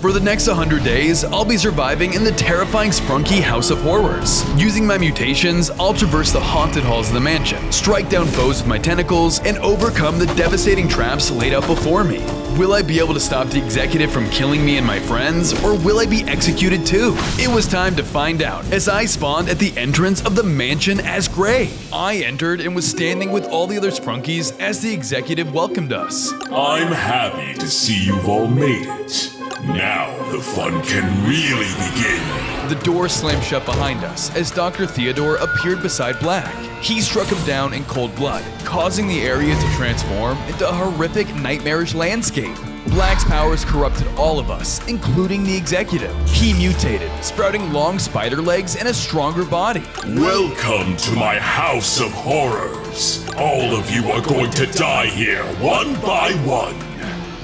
For the next 100 days, I'll be surviving in the terrifying Spunky House of Horrors. Using my mutations, I'll traverse the haunted halls of the mansion, strike down foes with my tentacles, and overcome the devastating traps laid out before me. Will I be able to stop the executive from killing me and my friends, or will I be executed too? It was time to find out, as I spawned at the entrance of the mansion as Gray. I entered and was standing with all the other Sprunkies as the executive welcomed us. I'm happy to see you've all made it. Now the fun can really begin. The door slammed shut behind us as Dr. Theodore appeared beside Black. He struck him down in cold blood, causing the area to transform into a horrific, nightmarish landscape. Black's powers corrupted all of us, including the executive. He mutated, sprouting long spider legs and a stronger body. Welcome to my House of Horrors. All of you are going to die here, one by one.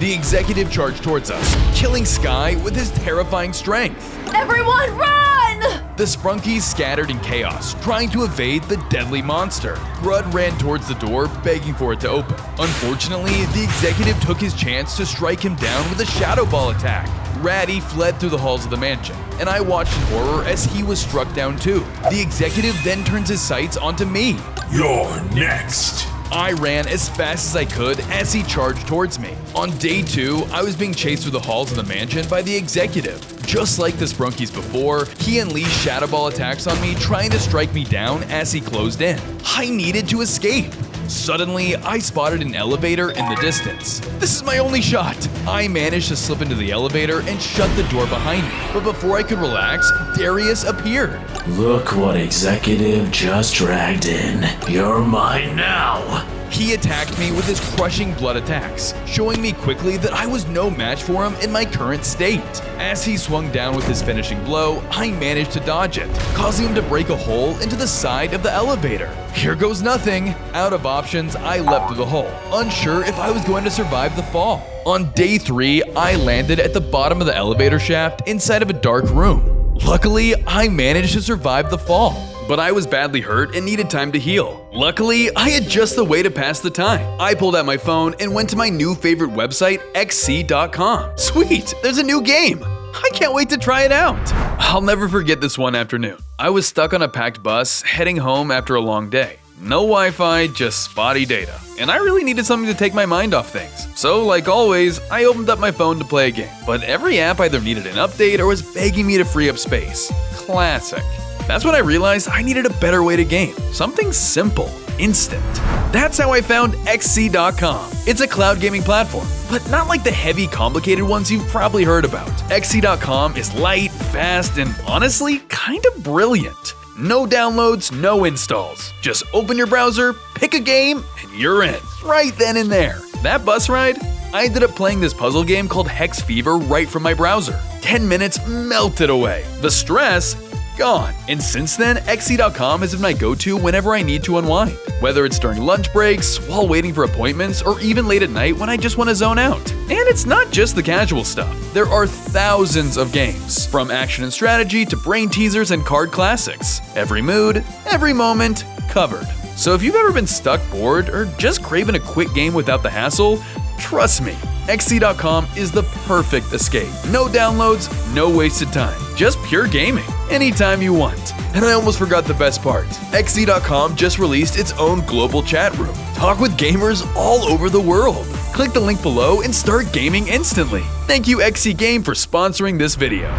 The executive charged towards us, killing Sky with his terrifying strength. Everyone run! The Sprunkies scattered in chaos, trying to evade the deadly monster. Grud ran towards the door, begging for it to open. Unfortunately, the executive took his chance to strike him down with a shadow ball attack. Ratty fled through the halls of the mansion, and I watched in horror as he was struck down too. The executive then turns his sights onto me. You're next. I ran as fast as I could as he charged towards me. On day 2, I was being chased through the halls of the mansion by the executive. Just like the Sprunkies before, he unleashed shadow ball attacks on me, trying to strike me down as he closed in. I needed to escape. Suddenly, I spotted an elevator in the distance. This is my only shot. I managed to slip into the elevator and shut the door behind me. But before I could relax, Darius appeared. Look what executive just dragged in. You're mine now. He attacked me with his crushing blood attacks, showing me quickly that I was no match for him in my current state. As he swung down with his finishing blow, I managed to dodge it, causing him to break a hole into the side of the elevator. Here goes nothing. Out of options, I leapt through the hole, unsure if I was going to survive the fall. On day 3, I landed at the bottom of the elevator shaft inside of a dark room. Luckily, I managed to survive the fall, but I was badly hurt and needed time to heal. Luckily, I had just the way to pass the time. I pulled out my phone and went to my new favorite website, xc.com. Sweet, there's a new game. I can't wait to try it out. I'll never forget this one afternoon. I was stuck on a packed bus heading home after a long day. No Wi-Fi, just spotty data. And I really needed something to take my mind off things. So, like always, I opened up my phone to play a game. But every app either needed an update or was begging me to free up space. Classic. That's when I realized I needed a better way to game. Something simple, instant. That's how I found xc.com. It's a cloud gaming platform, but not like the heavy, complicated ones you've probably heard about. xc.com is light, fast, and honestly, kind of brilliant. No downloads, no installs. Just open your browser, pick a game, and you're in. Right then and there. That bus ride? I ended up playing this puzzle game called Hex Fever right from my browser. 10 minutes melted away. The stress, gone. And since then, xc.com has been my go-to whenever I need to unwind. Whether it's during lunch breaks, while waiting for appointments, or even late at night when I just want to zone out. And it's not just the casual stuff. There are thousands of games, from action and strategy to brain teasers and card classics. Every mood, every moment, covered. So if you've ever been stuck, bored, or just craving a quick game without the hassle, trust me, xc.com is the perfect escape. No downloads, no wasted time. Just pure gaming, anytime you want. And I almost forgot the best part. xc.com just released its own global chat room. Talk with gamers all over the world. Click the link below and start gaming instantly. Thank you XC Game for sponsoring this video.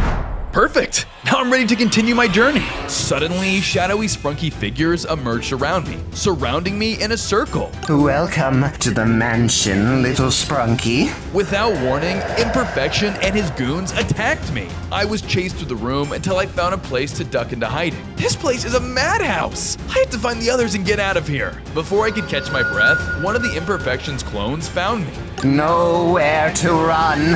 Perfect! Now I'm ready to continue my journey. Suddenly, shadowy Spunky figures emerged around me, surrounding me in a circle. Welcome to the mansion, little Sprunky. Without warning, Imperfection and his goons attacked me. I was chased through the room until I found a place to duck into hiding. This place is a madhouse! I have to find the others and get out of here. Before I could catch my breath, one of the Imperfection's clones found me. Nowhere to run.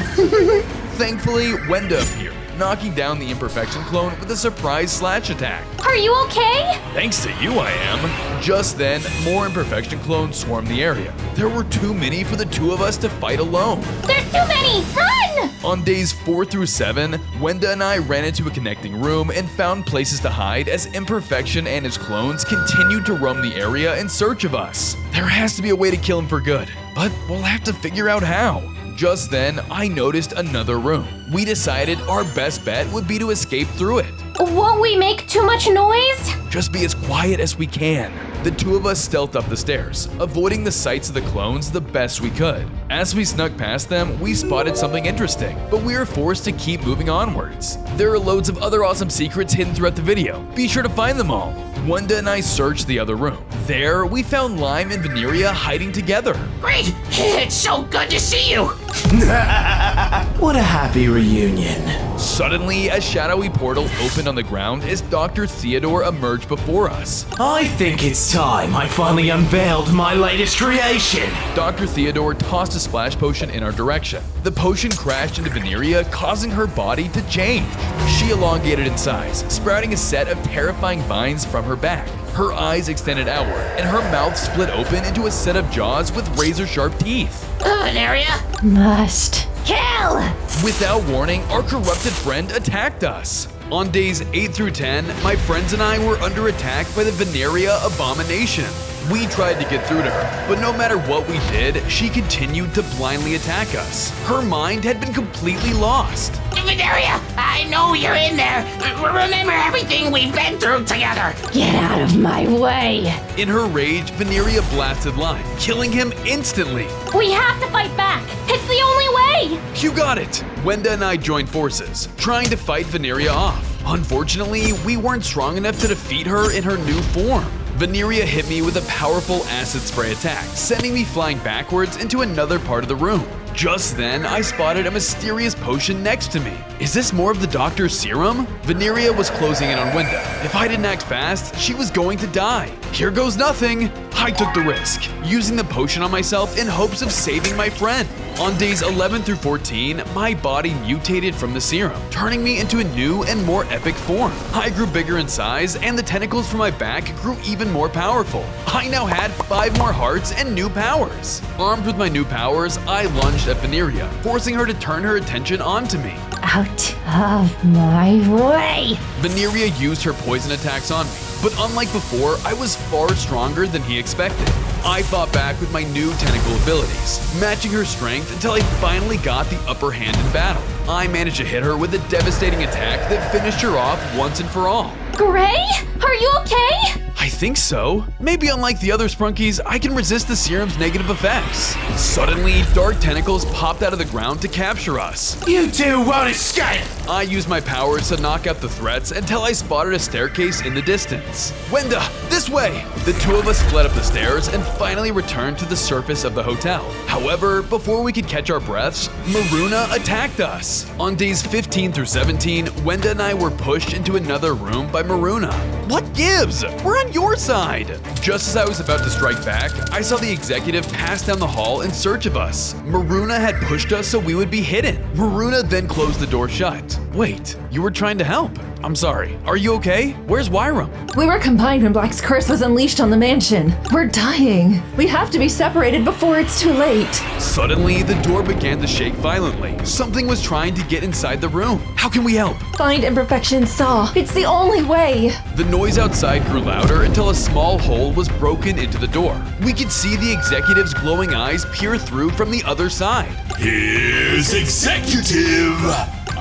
Thankfully, Wenda appeared, knocking down the Imperfection clone with a surprise slash attack. Are you okay? Thanks to you, I am. Just then, more Imperfection clones swarmed the area. There were too many for the two of us to fight alone. There's too many! Run! On days 4 through 7, Wenda and I ran into a connecting room and found places to hide as Imperfection and his clones continued to roam the area in search of us. There has to be a way to kill him for good, but we'll have to figure out how. Just then, I noticed another room. We decided our best bet would be to escape through it. Won't we make too much noise? Just be as quiet as we can. The two of us stealthed up the stairs, avoiding the sights of the clones the best we could. As we snuck past them, we spotted something interesting, but we were forced to keep moving onwards. There are loads of other awesome secrets hidden throughout the video. Be sure to find them all. Wenda and I searched the other room. There, we found Lime and Veneria hiding together. Great! It's so good to see you! What a happy reunion. Suddenly, a shadowy portal opened on the ground as Dr. Theodore emerged before us. I think it's time I finally unveiled my latest creation. Dr. Theodore tossed a splash potion in our direction. The potion crashed into Veneria, causing her body to change. She elongated in size, sprouting a set of terrifying vines from her back. Her eyes extended outward, and her mouth split open into a set of jaws with razor-sharp teeth. An area? Must kill! Without warning, our corrupted friend attacked us. On days 8 through 10, my friends and I were under attack by the Veneria abomination. We tried to get through to her, but no matter what we did, she continued to blindly attack us. Her mind had been completely lost. Veneria, I know you're in there. Remember everything we've been through together. Get out of my way! In her rage, Veneria blasted Lime, killing him instantly. We have to fight back! It's the only way! You got it! Wenda and I joined forces, trying to fight Veneria off. Unfortunately, we weren't strong enough to defeat her in her new form. Veneria hit me with a powerful acid spray attack, sending me flying backwards into another part of the room. Just then, I spotted a mysterious potion next to me. Is this more of the doctor's serum? Veneria was closing in on Wenda. If I didn't act fast, she was going to die. Here goes nothing. I took the risk, using the potion on myself in hopes of saving my friend. On days 11 through 14, my body mutated from the serum, turning me into a new and more epic form. I grew bigger in size, and the tentacles from my back grew even more powerful. I now had 5 more hearts and new powers. Armed with my new powers, I lunged at Veneria, forcing her to turn her attention onto me. Out of my way! Veneria used her poison attacks on me, but unlike before, I was far stronger than he expected. I fought back with my new tentacle abilities, matching her strength until I finally got the upper hand in battle. I managed to hit her with a devastating attack that finished her off once and for all. Gray? Are you okay? I think so. Maybe unlike the other Sprunkies, I can resist the serum's negative effects. Suddenly, dark tentacles popped out of the ground to capture us. You two won't escape! I used my powers to knock out the threats until I spotted a staircase in the distance. Wenda, this way! The two of us fled up the stairs and finally returned to the surface of the hotel. However, before we could catch our breaths, Maruna attacked us. On days 15 through 17, Wenda and I were pushed into another room by Maruna. What gives? We're on your side! Just as I was about to strike back, I saw the executive pass down the hall in search of us. Maruna had pushed us so we would be hidden. Maruna then closed the door shut. Wait, you were trying to help. I'm sorry. Are you okay? Where's Wyram? We were combined when Black's curse was unleashed on the mansion. We're dying. We have to be separated before it's too late. Suddenly, the door began to shake violently. Something was trying to get inside the room. How can we help? Find Imperfection's saw. It's the only way. The noise outside grew louder until a small hole was broken into the door. We could see the executive's glowing eyes peer through from the other side. Here's Executive!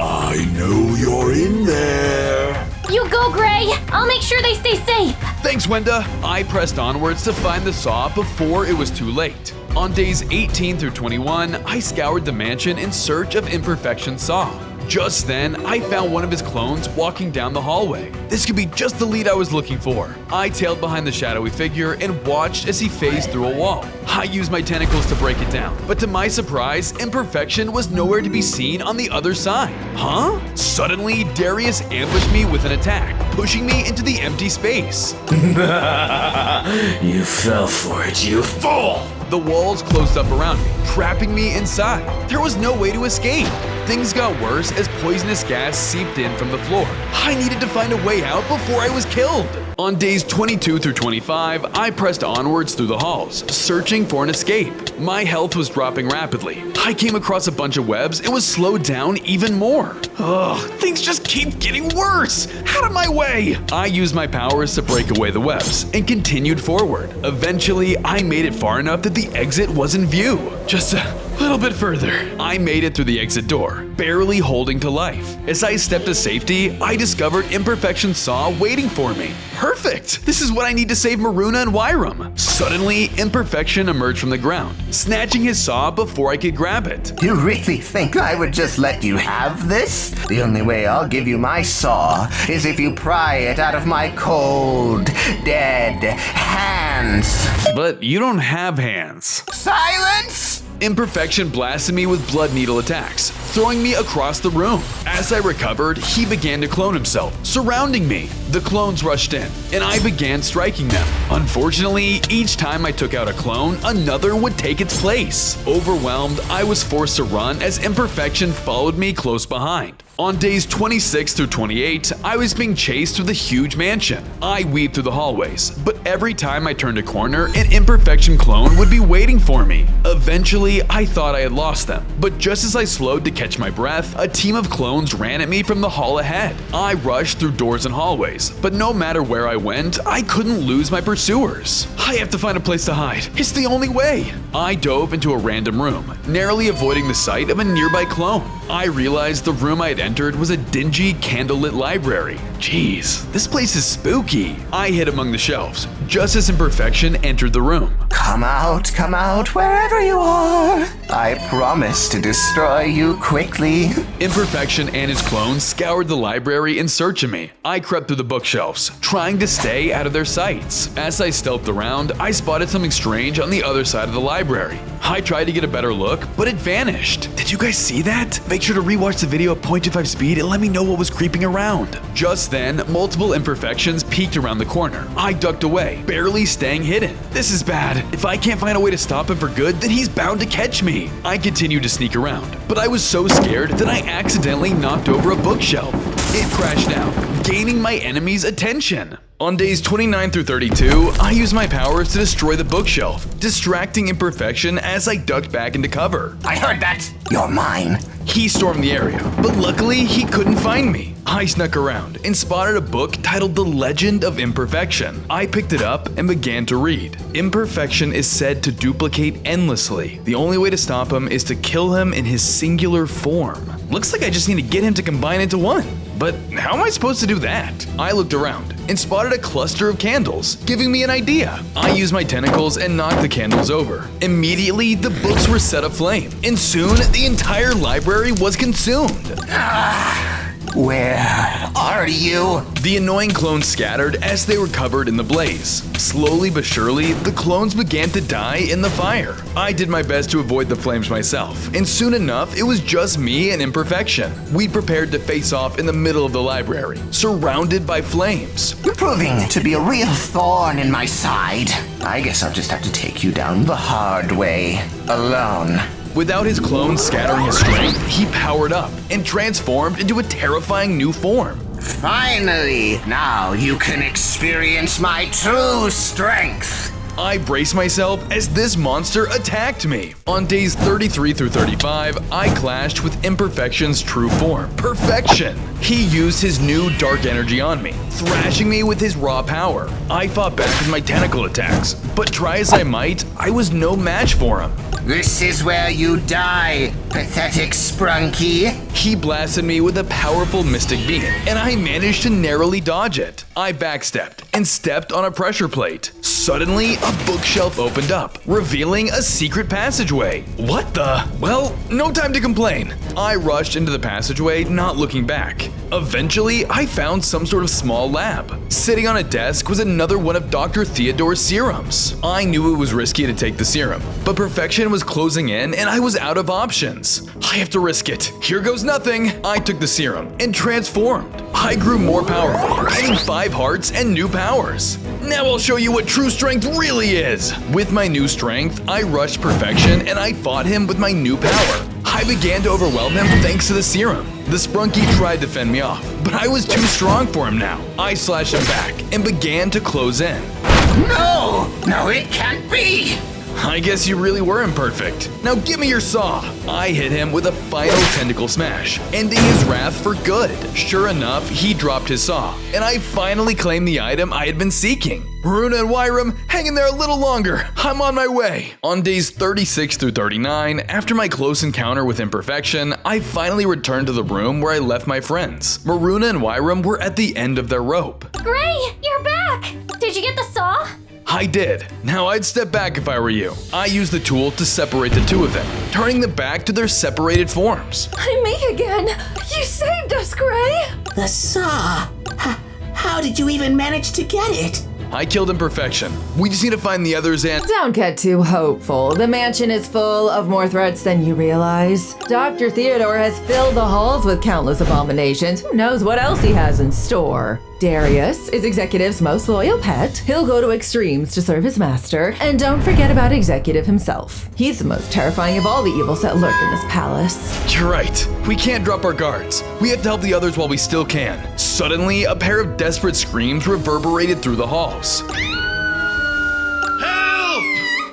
I know you're in there. You go, Gray! I'll make sure they stay safe! Thanks, Wenda. I pressed onwards to find the saw before it was too late. On days 18 through 21, I scoured the mansion in search of Imperfection's saw. Just then, I found one of his clones walking down the hallway. This could be just the lead I was looking for. I tailed behind the shadowy figure and watched as he phased through a wall. I used my tentacles to break it down, but to my surprise, Imperfection was nowhere to be seen on the other side. Huh? Suddenly, Darius ambushed me with an attack, pushing me into the empty space. You fell for it, you fool! The walls closed up around me, trapping me inside. There was no way to escape. Things got worse as poisonous gas seeped in from the floor. I needed to find a way out before I was killed. On days 22 through 25, I pressed onwards through the halls, searching for an escape. My health was dropping rapidly. I came across a bunch of webs and was slowed down even more. Ugh, things just keep getting worse. Out of my way! I used my powers to break away the webs and continued forward. Eventually, I made it far enough that the exit was in view. Just Little bit further. I made it through the exit door, barely holding to life. As I stepped to safety, I discovered Imperfection's saw waiting for me. Perfect! This is what I need to save Maruna and Wyram. Suddenly, Imperfection emerged from the ground, snatching his saw before I could grab it. You really think I would just let you have this? The only way I'll give you my saw is if you pry it out of my cold, dead hands. But you don't have hands. Silence! Imperfection blasted me with blood needle attacks, throwing me across the room. As I recovered, he began to clone himself, surrounding me. The clones rushed in, and I began striking them. Unfortunately, each time I took out a clone, another would take its place. Overwhelmed, I was forced to run as Imperfection followed me close behind. On days 26 through 28, I was being chased through the huge mansion. I weaved through the hallways, but every time I turned a corner, an Imperfection clone would be waiting for me. Eventually, I thought I had lost them, but just as I slowed to catch my breath, a team of clones ran at me from the hall ahead. I rushed through doors and hallways, but no matter where I went, I couldn't lose my pursuers. I have to find a place to hide. It's the only way. I dove into a random room, narrowly avoiding the sight of a nearby clone. I realized the room I had entered was a dingy, candlelit library. Jeez, this place is spooky. I hid among the shelves, just as Imperfection entered the room. Come out, wherever you are. I promise to destroy you quickly. Imperfection and his clones scoured the library in search of me. I crept through the bookshelves, trying to stay out of their sights. As I stealthed around, I spotted something strange on the other side of the library. I tried to get a better look, but it vanished. Did you guys see that? Make sure to rewatch the video at 0.25 speed and let me know what was creeping around. Just then, multiple Imperfections peeked around the corner. I ducked away, barely staying hidden. This is bad. If I can't find a way to stop him for good, then he's bound to catch me. I continued to sneak around, but I was so scared that I accidentally knocked over a bookshelf. It crashed down, gaining my enemy's attention. On days 29 through 32, I used my powers to destroy the bookshelf, distracting Imperfection as I ducked back into cover. I heard that. You're mine. He stormed the area, but luckily he couldn't find me. I snuck around and spotted a book titled The Legend of Imperfection. I picked it up and began to read. Imperfection is said to duplicate endlessly. The only way to stop him is to kill him in his singular form. Looks like I just need to get him to combine into one. But how am I supposed to do that? I looked around and spotted a cluster of candles, giving me an idea. I used my tentacles and knocked the candles over. Immediately, the books were set aflame, and soon the entire library was consumed. Where are you? The annoying clones scattered as they were covered in the blaze. Slowly but surely, the clones began to die in the fire. I did my best to avoid the flames myself, and soon enough, it was just me and Imperfection. We prepared to face off in the middle of the library, surrounded by flames. You're proving to be a real thorn in my side. I guess I'll just have to take you down the hard way, alone. Without his clones scattering his strength, he powered up and transformed into a terrifying new form. Finally, now you can experience my true strength. I braced myself as this monster attacked me. On days 33 through 35, I clashed with Imperfection's true form, Perfection. He used his new dark energy on me, thrashing me with his raw power. I fought back with my tentacle attacks, but try as I might, I was no match for him. This is where you die, pathetic Sprunky. He blasted me with a powerful mystic beam, and I managed to narrowly dodge it. I backstepped and stepped on a pressure plate. Suddenly, a bookshelf opened up, revealing a secret passageway. What the? Well, no time to complain. I rushed into the passageway, not looking back. Eventually, I found some sort of small lab. Sitting on a desk was another one of Dr. Theodore's serums. I knew it was risky to take the serum, but Perfection was closing in and I was out of options. I have to risk it. Here goes nothing. I took the serum and transformed. I grew more powerful, gaining 5 hearts and new powers. Now I'll show you what true strength really is. With my new strength, I rushed Perfection and I fought him with my new power. I began to overwhelm him thanks to the serum. The Sprunky tried to fend me off, but I was too strong for him now. I slashed him back and began to close in. No, it can't be. I guess you really were imperfect. Now give me your saw. I hit him with a final tentacle smash, ending his wrath for good. Sure enough, he dropped his saw, and I finally claimed the item I had been seeking. Maruna and Wyram, hang in there a little longer. I'm on my way. On days 36 through 39, after my close encounter with imperfection, I finally returned to the room where I left my friends. Maruna and Wyram were at the end of their rope. Gray, you're back! Did you get the saw? I did. Now I'd step back if I were you. I used the tool to separate the two of them, turning them back to their separated forms. I'm me again. You saved us, Gray. The saw. How did you even manage to get it? I killed imperfection. We just need to find the others and— Don't get too hopeful. The mansion is full of more threats than you realize. Dr. Theodore has filled the halls with countless abominations. Who knows what else he has in store? Darius is Executive's most loyal pet. He'll go to extremes to serve his master. And don't forget about Executive himself. He's the most terrifying of all the evils that lurk in this palace. You're right. We can't drop our guards. We have to help the others while we still can. Suddenly, a pair of desperate screams reverberated through the halls.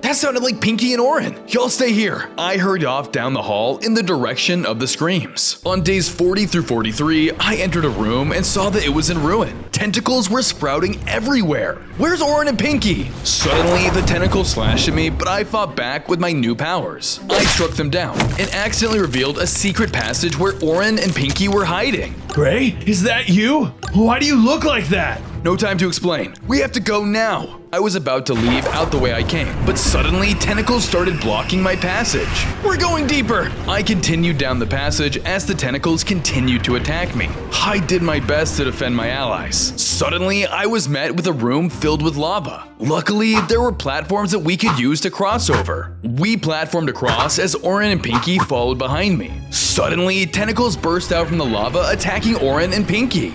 That sounded like Pinky and Orin. Y'all stay here. I hurried off down the hall in the direction of the screams. On days 40 through 43, I entered a room and saw that it was in ruin. Tentacles were sprouting everywhere. Where's Orin and Pinky? Suddenly, the tentacles slashed at me, but I fought back with my new powers. I struck them down and accidentally revealed a secret passage where Orin and Pinky were hiding. Gray, is that you? Why do you look like that? No time to explain. We have to go now. I was about to leave out the way I came, but suddenly tentacles started blocking my passage. We're going deeper. I continued down the passage as the tentacles continued to attack me. I did my best to defend my allies. Suddenly, I was met with a room filled with lava. Luckily, there were platforms that we could use to cross over. We platformed across as Orin and Pinky followed behind me. Suddenly, tentacles burst out from the lava, attacking Orin and Pinky.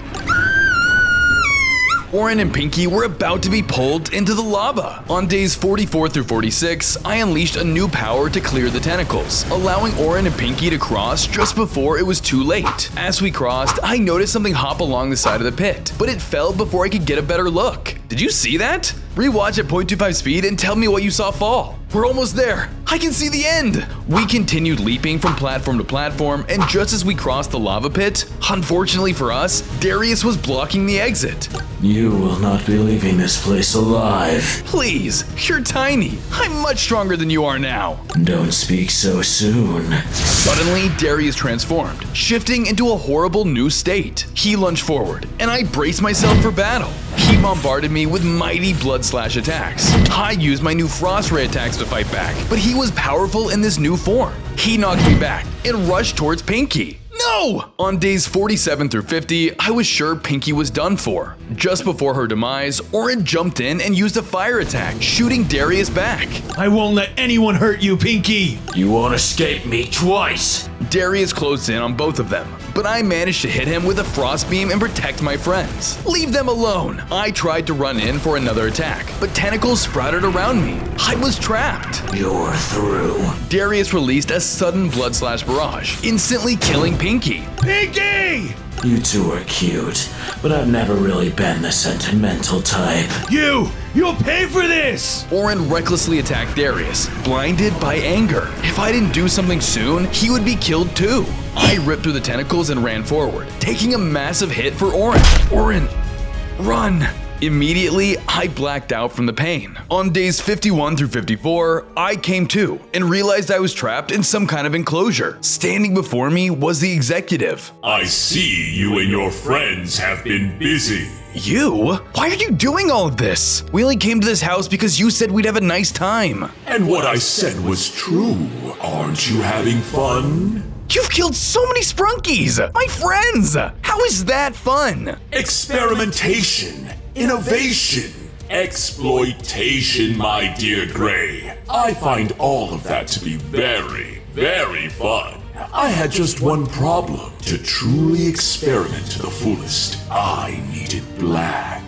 Orin and Pinky were about to be pulled into the lava. On days 44 through 46, I unleashed a new power to clear the tentacles, allowing Orin and Pinky to cross just before it was too late. As we crossed, I noticed something hop along the side of the pit, but it fell before I could get a better look. Did you see that? Rewatch at 0.25 speed and tell me what you saw fall. We're almost there. I can see the end. We continued leaping from platform to platform, and just as we crossed the lava pit, unfortunately for us, Darius was blocking the exit. You will not be leaving this place alive. Please, you're tiny. I'm much stronger than you are now. Don't speak so soon. Suddenly, Darius transformed, shifting into a horrible new state. He lunged forward, and I braced myself for battle. He bombarded me with mighty blood slash attacks. I used my new frost ray attacks to fight back, but he was powerful in this new form. He knocked me back and rushed towards Pinky. No! On days 47 through 50, I was sure Pinky was done for. Just before her demise, Orin jumped in and used a fire attack, shooting Darius back. I won't let anyone hurt you, Pinky! You won't escape me twice! Darius closed in on both of them, but I managed to hit him with a frost beam and protect my friends. Leave them alone! I tried to run in for another attack, but tentacles sprouted around me. I was trapped. You're through. Darius released a sudden blood slash barrage, instantly killing Pinky. Pinky! You two are cute, but I've never really been the sentimental type. You'll pay for this! Orin recklessly attacked Darius, blinded by anger. If I didn't do something soon, he would be killed too. I ripped through the tentacles and ran forward, taking a massive hit for Orin. Orin, run! Immediately, I blacked out from the pain. On days 51 through 54, I came to and realized I was trapped in some kind of enclosure. Standing before me was the executive. I see you and your friends have been busy. You? Why are you doing all of this? We only came to this house because you said we'd have a nice time. And what I said was true. Aren't you having fun? You've killed so many Sprunkies! My friends! How is that fun? Experimentation, innovation, exploitation, my dear Gray. I find all of that to be very, very fun. I had just one problem. To truly experiment to the fullest, I needed Black.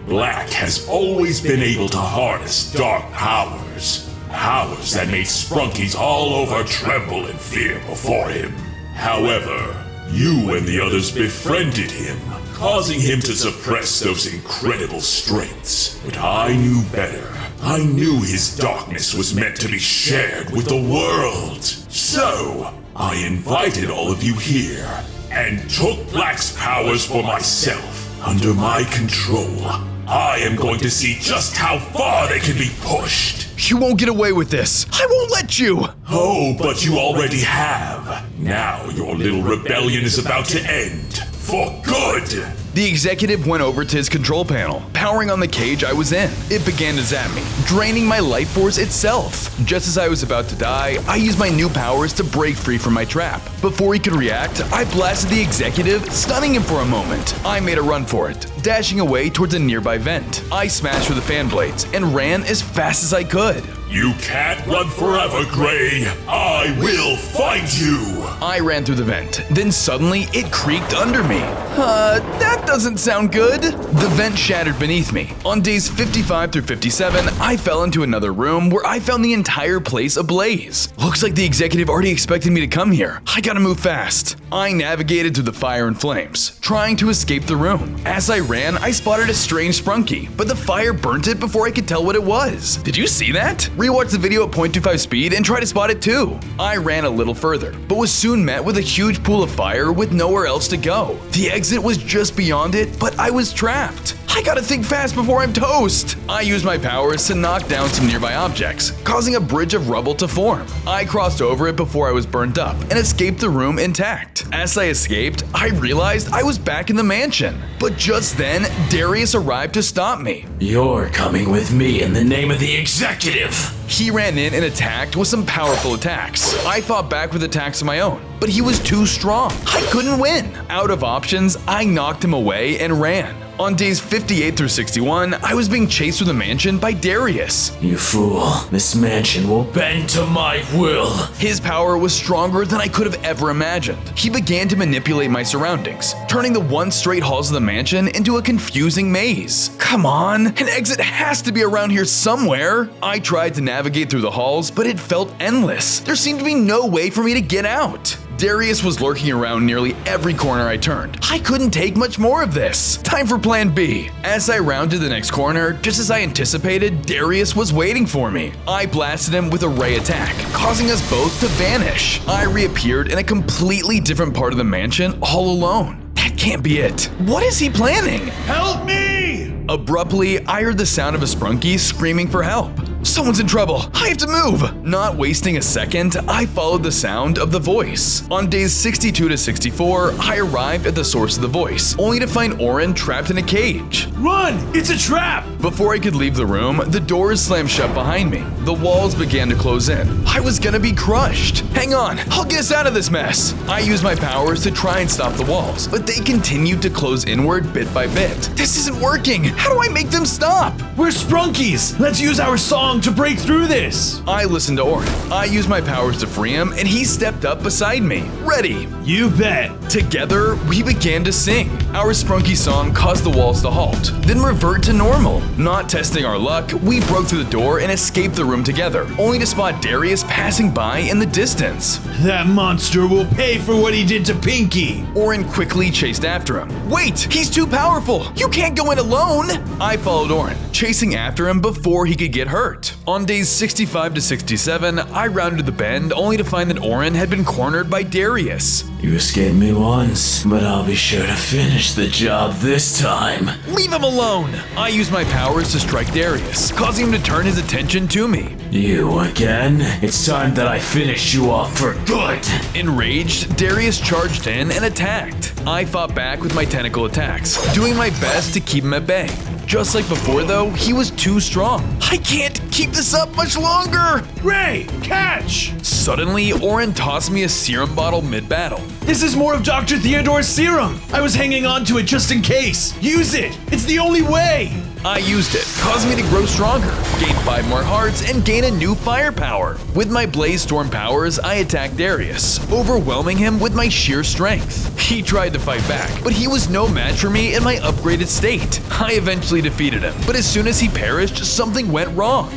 Black has always been able to harness dark powers. Powers that made Sprunkies all over tremble in fear before him. However, You and the others befriended him, causing him to suppress those incredible strengths. But I knew better. I knew his darkness was meant to be shared with the world. So, I invited all of you here and took Black's powers for myself. Under my control, I am going to see just how far they can be pushed. You won't get away with this. I won't let you. Oh, but you already have. Now your little rebellion is about to end. For good. The executive went over to his control panel, powering on the cage I was in. It began to zap me, draining my life force itself. Just as I was about to die, I used my new powers to break free from my trap. Before he could react, I blasted the executive, stunning him for a moment. I made a run for it, dashing away towards a nearby vent. I smashed through the fan blades and ran as fast as I could. You can't run forever, Gray. I will find you. I ran through the vent, then suddenly it creaked under me. That doesn't sound good. The vent shattered beneath me. On days 55 through 57, I fell into another room where I found the entire place ablaze. Looks like the executive already expected me to come here. I gotta move fast. I navigated through the fire and flames, trying to escape the room. As I ran, I spotted a strange Sprunky, but the fire burnt it before I could tell what it was. Did you see that? Rewatch the video at 0.25 speed and try to spot it too. I ran a little further, but was soon met with a huge pool of fire with nowhere else to go. The exit was just beyond it, but I was trapped. I gotta think fast before I'm toast. I used my powers to knock down some nearby objects, causing a bridge of rubble to form. I crossed over it before I was burned up and escaped the room intact. As I escaped, I realized I was back in the mansion. But just then, Darius arrived to stop me. You're coming with me in the name of the executive. He ran in and attacked with some powerful attacks. I fought back with attacks of my own, but he was too strong. I couldn't win. Out of options, I knocked him away and ran. On days 58 through 61, I was being chased through the mansion by Darius. You fool. This mansion will bend to my will. His power was stronger than I could have ever imagined. He began to manipulate my surroundings, turning the once straight halls of the mansion into a confusing maze. Come on, an exit has to be around here somewhere. I tried to navigate through the halls, but it felt endless. There seemed to be no way for me to get out. Darius was lurking around nearly every corner I turned. I couldn't take much more of this. Time for plan B. As I rounded the next corner, just as I anticipated, Darius was waiting for me. I blasted him with a ray attack, causing us both to vanish. I reappeared in a completely different part of the mansion all alone. That can't be it. What is he planning? Help me! Abruptly, I heard the sound of a Sprunky screaming for help. Someone's in trouble. I have to move. Not wasting a second, I followed the sound of the voice. On days 62 to 64, I arrived at the source of the voice, only to find Oren trapped in a cage. Run! It's a trap! Before I could leave the room, the doors slammed shut behind me. The walls began to close in. I was gonna be crushed. Hang on, I'll get us out of this mess. I used my powers to try and stop the walls, but they continued to close inward bit by bit. This isn't working. How do I make them stop? We're Sprunkies! Let's use our song to break through this! I listened to Oren. I used my powers to free him, and he stepped up beside me. Ready. You bet. Together, we began to sing. Our Sprunky song caused the walls to halt, then revert to normal. Not testing our luck, we broke through the door and escaped the room together, only to spot Darius passing by in the distance. That monster will pay for what he did to Pinky. Oren quickly chased after him. Wait, he's too powerful. You can't go in alone. I followed Oren, chasing after him before he could get hurt. On days 65 to 67, I rounded the bend only to find that Oren had been cornered by Darius. You escaped me once, but I'll be sure to finish the job this time. Leave him alone! I used my powers to strike Darius, causing him to turn his attention to me. You again? It's time that I finish you off for good. Enraged, Darius charged in and attacked. I fought back with my tentacle attacks, doing my best to keep him at bay. Just like before though, he was too strong. I can't keep this up much longer! Ray, catch! Suddenly, Oren tossed me a serum bottle mid-battle. This is more of Dr. Theodore's serum! I was hanging on to it just in case. Use it! It's the only way! I used it, causing me to grow stronger, gain 5 more hearts, and gain a new firepower. With my Blaze Storm powers, I attacked Darius, overwhelming him with my sheer strength. He tried to fight back, but he was no match for me in my upgraded state. I eventually defeated him, but as soon as he perished, something went wrong.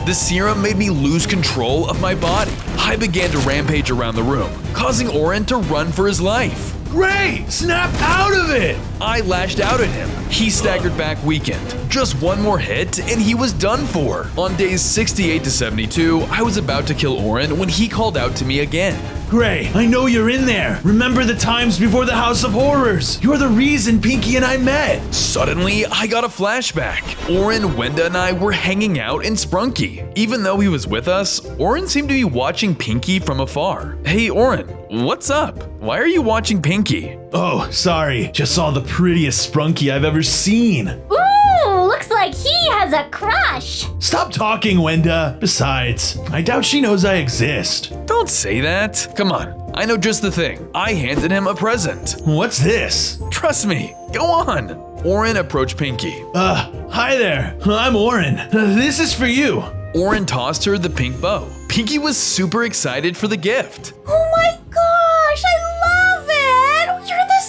The serum made me lose control of my body. I began to rampage around the room, causing Oren to run for his life. Gray, snap out of it! I lashed out at him. He staggered back weakened. Just one more hit and he was done for. On days 68 to 72, I was about to kill Oren when he called out to me again. Gray, I know you're in there. Remember the times before the House of Horrors. You're the reason Pinky and I met. Suddenly, I got a flashback. Oren, Wenda, and I were hanging out in Sprunky. Even though he was with us, Oren seemed to be watching Pinky from afar. Hey, Oren, what's up? Why are you watching Pinky? Oh, sorry. Just saw the prettiest Sprunky I've ever seen. Ooh, looks like he has a crush. Stop talking, Wenda. Besides, I doubt she knows I exist. Don't say that. Come on, I know just the thing. I handed him a present. What's this? Trust me, go on. Oren approached Pinky. Hi there. I'm Oren. This is for you. Oren tossed her the pink bow. Pinky was super excited for the gift. Oh my gosh, I love it. You're the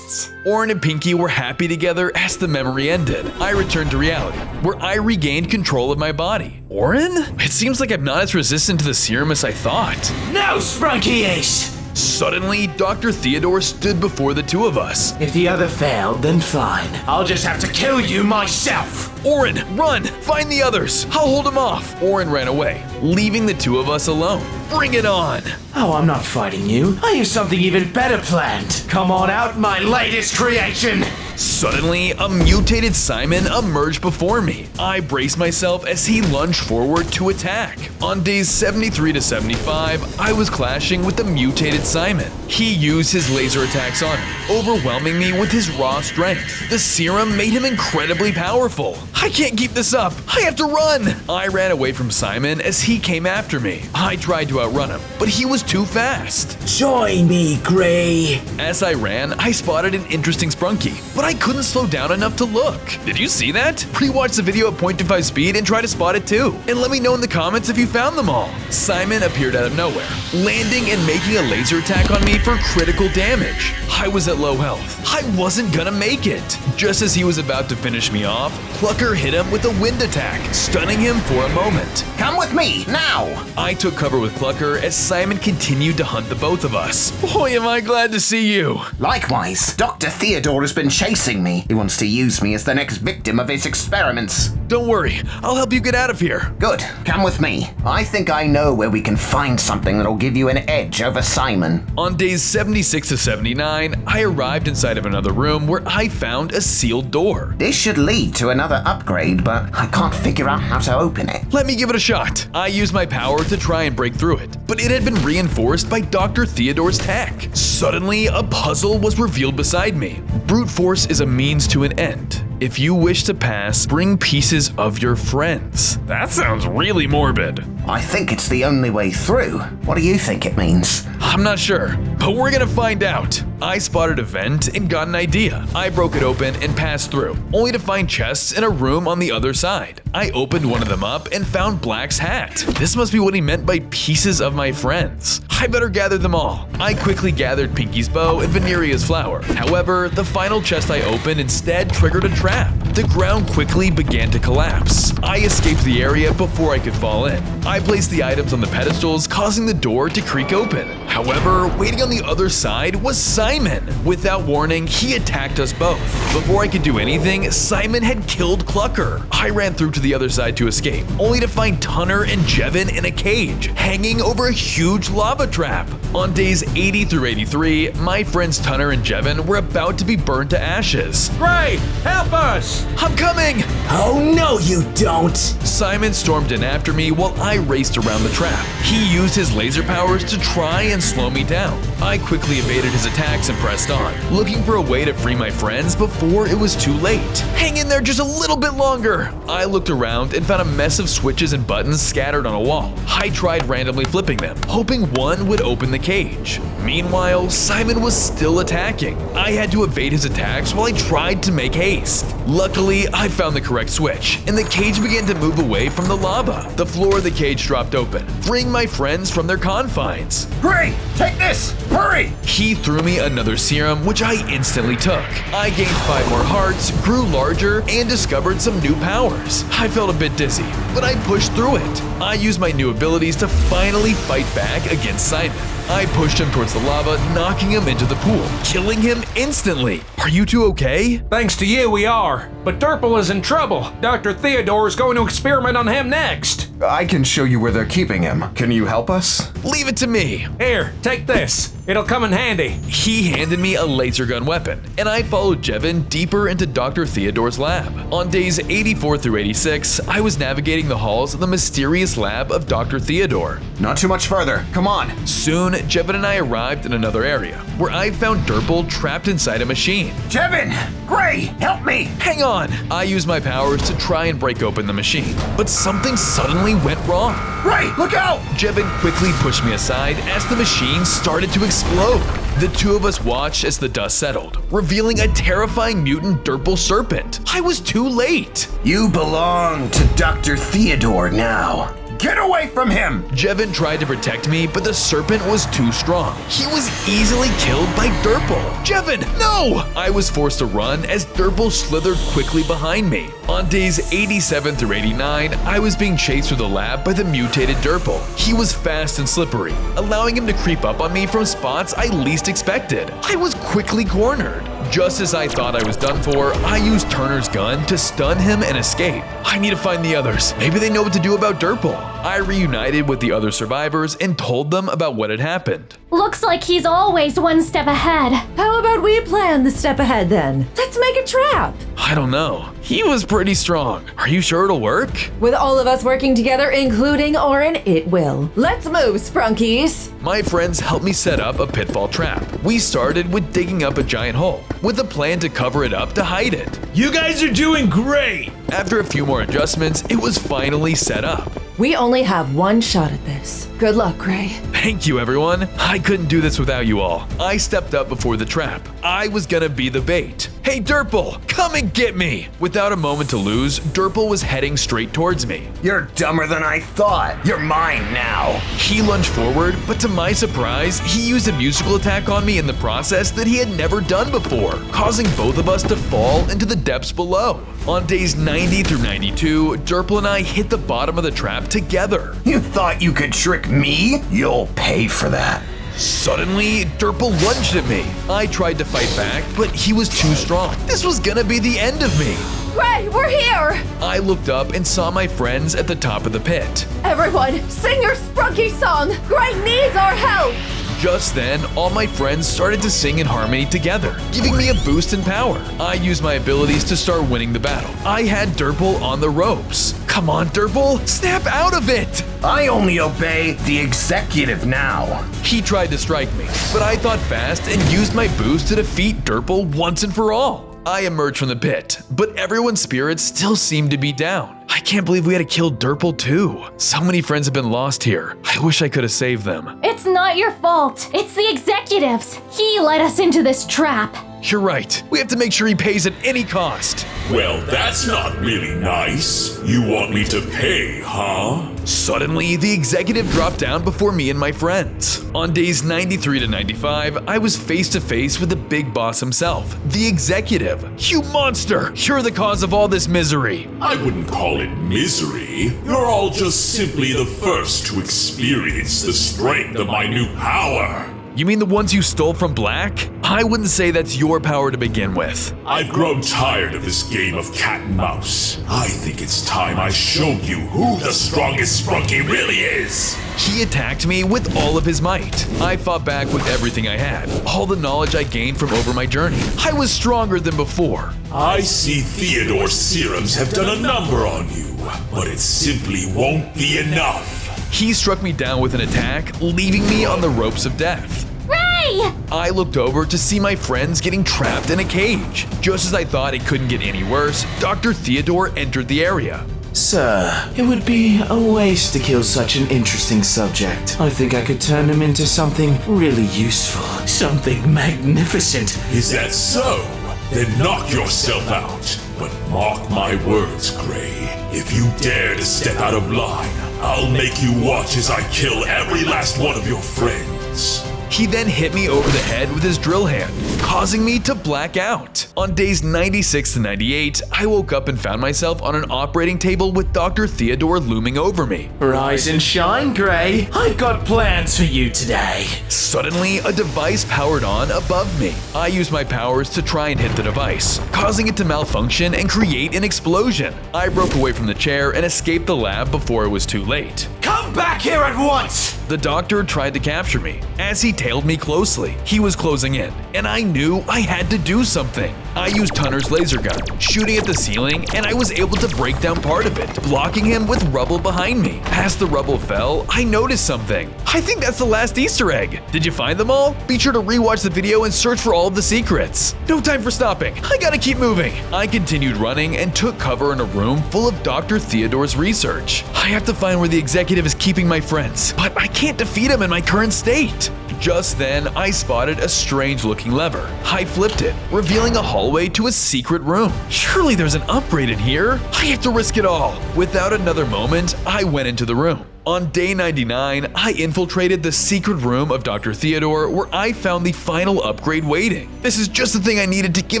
sweetest. Oren and Pinky were happy together as the memory ended. I returned to reality, where I regained control of my body. Oren? It seems like I'm not as resistant to the serum as I thought. No, Spunky Ace! Suddenly, Dr. Theodore stood before the two of us. If the other failed, then fine. I'll just have to kill you myself! Oren, run! Find the others! I'll hold them off! Oren ran away, leaving the two of us alone. Bring it on! Oh, I'm not fighting you. I have something even better planned. Come on out, my latest creation! Suddenly, a mutated Simon emerged before me. I braced myself as he lunged forward to attack. On days 73 to 75, I was clashing with the mutated Simon. He used his laser attacks on me, overwhelming me with his raw strength. The serum made him incredibly powerful. I can't keep this up. I have to run. I ran away from Simon as he came after me. I tried to outrun him, but he was too fast. Join me, Gray. As I ran, I spotted an interesting Sprunky, but I couldn't slow down enough to look. Did you see that? Pre-watch the video at 0.25 speed and try to spot it too. And let me know in the comments if you found them all. Simon appeared out of nowhere, landing and making a laser attack on me for critical damage. I was at low health. I wasn't gonna make it. Just as he was about to finish me off, Clucker hit him with a wind attack, stunning him for a moment. Come with me, now! I took cover with Clucker as Simon continued to hunt the both of us. Boy, am I glad to see you. Likewise, Dr. Theodore has been chasing me. He wants to use me as the next victim of his experiments. Don't worry, I'll help you get out of here. Good, come with me. I think I know where we can find something that'll give you an edge over Simon. On days 76 to 79, I arrived inside of another room where I found a sealed door. This should lead to another upgrade, but I can't figure out how to open it. Let me give it a shot. I used my power to try and break through it, but it had been reinforced by Dr. Theodore's tech. Suddenly, a puzzle was revealed beside me. Brute force is a means to an end. If you wish to pass, bring pieces of your friends. That sounds really morbid. I think it's the only way through. What do you think it means? I'm not sure, but we're gonna find out. I spotted a vent and got an idea. I broke it open and passed through, only to find chests in a room on the other side. I opened one of them up and found Black's hat. This must be what he meant by pieces of my friends. I better gather them all. I quickly gathered Pinky's bow and Veneria's flower. However, the final chest I opened instead triggered a trap. The ground quickly began to collapse. I escaped the area before I could fall in. I placed the items on the pedestals, causing the door to creak open. However, waiting on the other side was Simon. Without warning, he attacked us both. Before I could do anything, Simon had killed Clucker. I ran through to the other side to escape, only to find Tunner and Jevin in a cage, hanging over a huge lava trap. On days 80 through 83, my friends Tunner and Jevin were about to be burned to ashes. Gray, help us! I'm coming! Oh, no, you don't! Simon stormed in after me while I raced around the trap. He used his laser powers to try and slow me down. I quickly evaded his attacks and pressed on, looking for a way to free my friends before it was too late. Hang in there just a little bit longer! I looked around and found a mess of switches and buttons scattered on a wall. I tried randomly flipping them, hoping one would open the cage. Meanwhile, Simon was still attacking. I had to evade his attacks while I tried to make haste. Luckily, I found the correct switch, and the cage began to move away from the lava. The floor of the cage dropped open, freeing my friends from their confines. Gray, take this! Hurry! He threw me another serum, which I instantly took. I gained 5 more hearts, grew larger, and discovered some new powers. I felt a bit dizzy, but I pushed through it. I used my new abilities to finally fight back against Simon. I pushed him towards the lava, knocking him into the pool, killing him instantly. Are you two okay? Thanks to you, we are. But Derpal is in trouble. Dr. Theodore is going to experiment on him next. I can show you where they're keeping him. Can you help us? Leave it to me. Here, take this. It'll come in handy. He handed me a laser gun weapon, and I followed Jevin deeper into Dr. Theodore's lab. On days 84 through 86, I was navigating the halls of the mysterious lab of Dr. Theodore. Not too much further. Come on. Soon, Jevin and I arrived in another area, where I found Derpal trapped inside a machine. Jevin! Gray, help me! Hang on! I used my powers to try and break open the machine, but something suddenly went wrong. Gray, look out! Jevin quickly pushed me aside as the machine started to explode. The two of us watched as the dust settled, revealing a terrifying mutant Derpal serpent. I was too late. You belong to Dr. Theodore now. Get away from him! Jevin tried to protect me, but the serpent was too strong. He was easily killed by Derpal. Jevin, no! I was forced to run as Derpal slithered quickly behind me. On days 87 through 89, I was being chased through the lab by the mutated Derpal. He was fast and slippery, allowing him to creep up on me from spots I least expected. I was quickly cornered. Just as I thought I was done for, I used Turner's gun to stun him and escape. I need to find the others. Maybe they know what to do about Derpal. I reunited with the other survivors and told them about what had happened. Looks like he's always one step ahead. How about we plan the step ahead then? Let's make a trap. I don't know. He was pretty strong. Are you sure it'll work? With all of us working together, including Orin, it will. Let's move, Sprunkies. My friends helped me set up a pitfall trap. We started with digging up a giant hole, with a plan to cover it up to hide it. You guys are doing great! After a few more adjustments, it was finally set up. We only have one shot at this. Good luck, Gray. Thank you, everyone. I couldn't do this without you all. I stepped up before the trap. I was gonna be the bait. Hey, Derpal, come and get me! Without a moment to lose, Derpal was heading straight towards me. You're dumber than I thought. You're mine now. He lunged forward, but to my surprise, he used a musical attack on me in the process that he had never done before, causing both of us to fall into the depths below. On days 90 through 92, Derpal and I hit the bottom of the trap together. You thought you could trick me? You'll pay for that. Suddenly, Derpal lunged at me. I tried to fight back, but he was too strong. This was gonna be the end of me. Gray, we're here! I looked up and saw my friends at the top of the pit. Everyone, sing your Sprunky song! Gray needs our help! Just then, all my friends started to sing in harmony together, giving me a boost in power. I used my abilities to start winning the battle. I had Derpal on the ropes. Come on, Derpal, snap out of it! I only obey the executive now. He tried to strike me, but I thought fast and used my boost to defeat Derpal once and for all. I emerged from the pit, but everyone's spirits still seemed to be down. I can't believe we had to kill Derpal too. So many friends have been lost here. I wish I could have saved them. It's not your fault. It's the executives. He led us into this trap. You're right. We have to make sure he pays at any cost. Well, that's not really nice. You want me to pay, huh? Suddenly, the executive dropped down before me and my friends. On days 93 to 95, I was face to face with the big boss himself, the executive. You monster! You're the cause of all this misery. I wouldn't call it misery. You're all just simply the first to experience the strength of my new power. You mean the ones you stole from Black? I wouldn't say that's your power to begin with. I've grown tired of this game of cat and mouse. I think it's time I showed you who the strongest Sprunky really is. He attacked me with all of his might. I fought back with everything I had, all the knowledge I gained from over my journey. I was stronger than before. I see Theodore's serums have done a number on you, but it simply won't be enough. He struck me down with an attack, leaving me on the ropes of death. Ray! I looked over to see my friends getting trapped in a cage. Just as I thought it couldn't get any worse, Dr. Theodore entered the area. Sir, it would be a waste to kill such an interesting subject. I think I could turn him into something really useful. Something magnificent. Is that so? Then knock yourself out. But mark my words, Gray. If you dare to step out of line, I'll make you watch as I kill every last one of your friends. He then hit me over the head with his drill hand, causing me to black out. On days 96 to 98, I woke up and found myself on an operating table with Dr. Theodore looming over me. Rise and shine, Gray. I've got plans for you today. Suddenly, a device powered on above me. I used my powers to try and hit the device, causing it to malfunction and create an explosion. I broke away from the chair and escaped the lab before it was too late. Come back here at once! The doctor tried to capture me. As he tailed me closely, he was closing in, and I knew I had to do something. I used Tunner's laser gun, shooting at the ceiling, and I was able to break down part of it, blocking him with rubble behind me. As the rubble fell, I noticed something. I think that's the last Easter egg. Did you find them all? Be sure to rewatch the video and search for all of the secrets. No time for stopping. I gotta keep moving. I continued running and took cover in a room full of Dr. Theodore's research. I have to find where the executive is keeping my friends, but I can't defeat him in my current state. Just then, I spotted a strange-looking lever. I flipped it, revealing a hallway to a secret room. Surely there's an upgrade in here. I have to risk it all. Without another moment, I went into the room. On day 99, I infiltrated the secret room of Dr. Theodore where I found the final upgrade waiting. This is just the thing I needed to give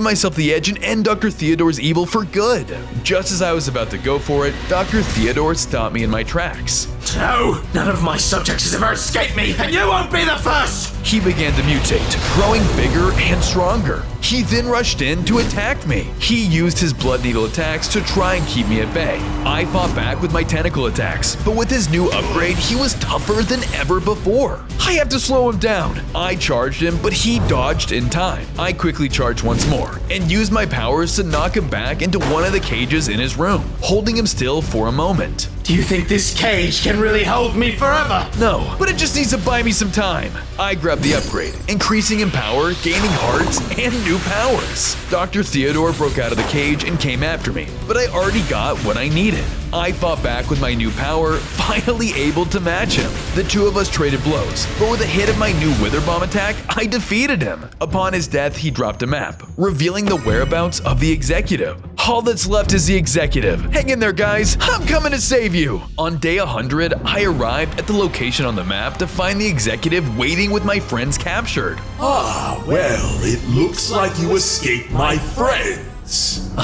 myself the edge and end Dr. Theodore's evil for good. Just as I was about to go for it, Dr. Theodore stopped me in my tracks. No, none of my subjects has ever escaped me, and you won't be the first! He began to mutate, growing bigger and stronger. He then rushed in to attack me. He used his blood needle attacks to try and keep me at bay. I fought back with my tentacle attacks, but with his new upgrade, he was tougher than ever before. I have to slow him down. I charged him, but he dodged in time. I quickly charged once more and used my powers to knock him back into one of the cages in his room, holding him still for a moment. Do you think this cage can really hold me forever? No, but it just needs to buy me some time. I grabbed the upgrade, increasing in power, gaining hearts, and new powers. Dr. Theodore broke out of the cage and came after me, but I already got what I needed. I fought back with my new power, finally able to match him. The two of us traded blows, but with a hit of my new Wither Bomb attack, I defeated him. Upon his death, he dropped a map, revealing the whereabouts of the executive. All that's left is the executive. Hang in there, guys. I'm coming to save you. On day 100, I arrived at the location on the map to find the executive waiting with my friends captured. Ah, well, it looks like you escaped my friends.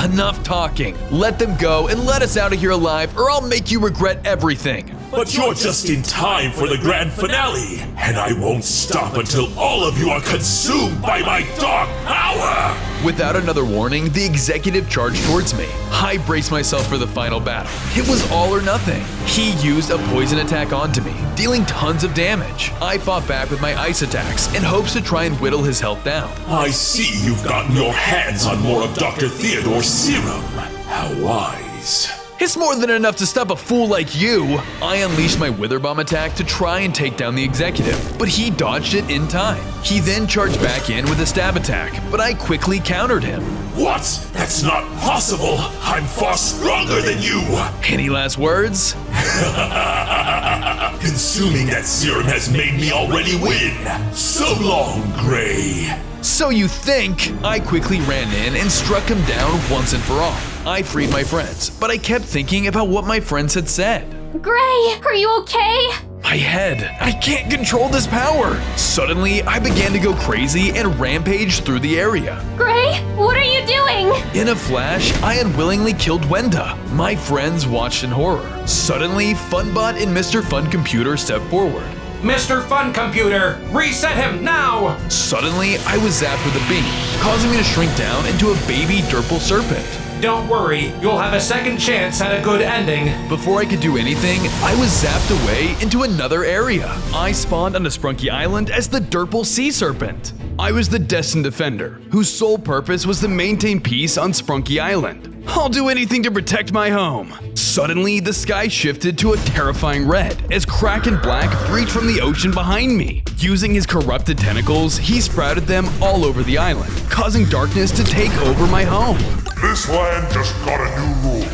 Enough talking. Let them go and let us out of here alive, or I'll make you regret everything. But you're just in time for the grand finale, and I won't stop until all of you are consumed by my dark power! Without another warning, the executive charged towards me. I braced myself for the final battle. It was all or nothing. He used a poison attack onto me, dealing tons of damage. I fought back with my ice attacks in hopes to try and whittle his health down. I see you've gotten your hands on more of Dr. Theodore's serum. How wise. It's more than enough to stop a fool like you. I unleashed my Wither Bomb attack to try and take down the executive, but he dodged it in time. He then charged back in with a stab attack, but I quickly countered him. What? That's not possible! I'm far stronger than you! Any last words? Consuming that serum has made me already win! So long, Gray! So you think? I quickly ran in and struck him down once and for all. I freed my friends, but I kept thinking about what my friends had said. Gray, are you okay? My head. I can't control this power. Suddenly, I began to go crazy and rampage through the area. Gray, what are you doing? In a flash, I unwillingly killed Wenda. My friends watched in horror. Suddenly, Funbot and Mr. Fun Computer stepped forward. Mr. Fun Computer, reset him now! Suddenly, I was zapped with a beam, causing me to shrink down into a baby Derpal serpent. Don't worry, you'll have a second chance at a good ending. Before I could do anything, I was zapped away into another area. I spawned on the Spunky Island as the Derpal Sea Serpent. I was the Destined Defender, whose sole purpose was to maintain peace on Spunky Island. I'll do anything to protect my home. Suddenly, the sky shifted to a terrifying red as Kraken Black breached from the ocean behind me. Using his corrupted tentacles, he sprouted them all over the island, causing darkness to take over my home. This land just got a new rule.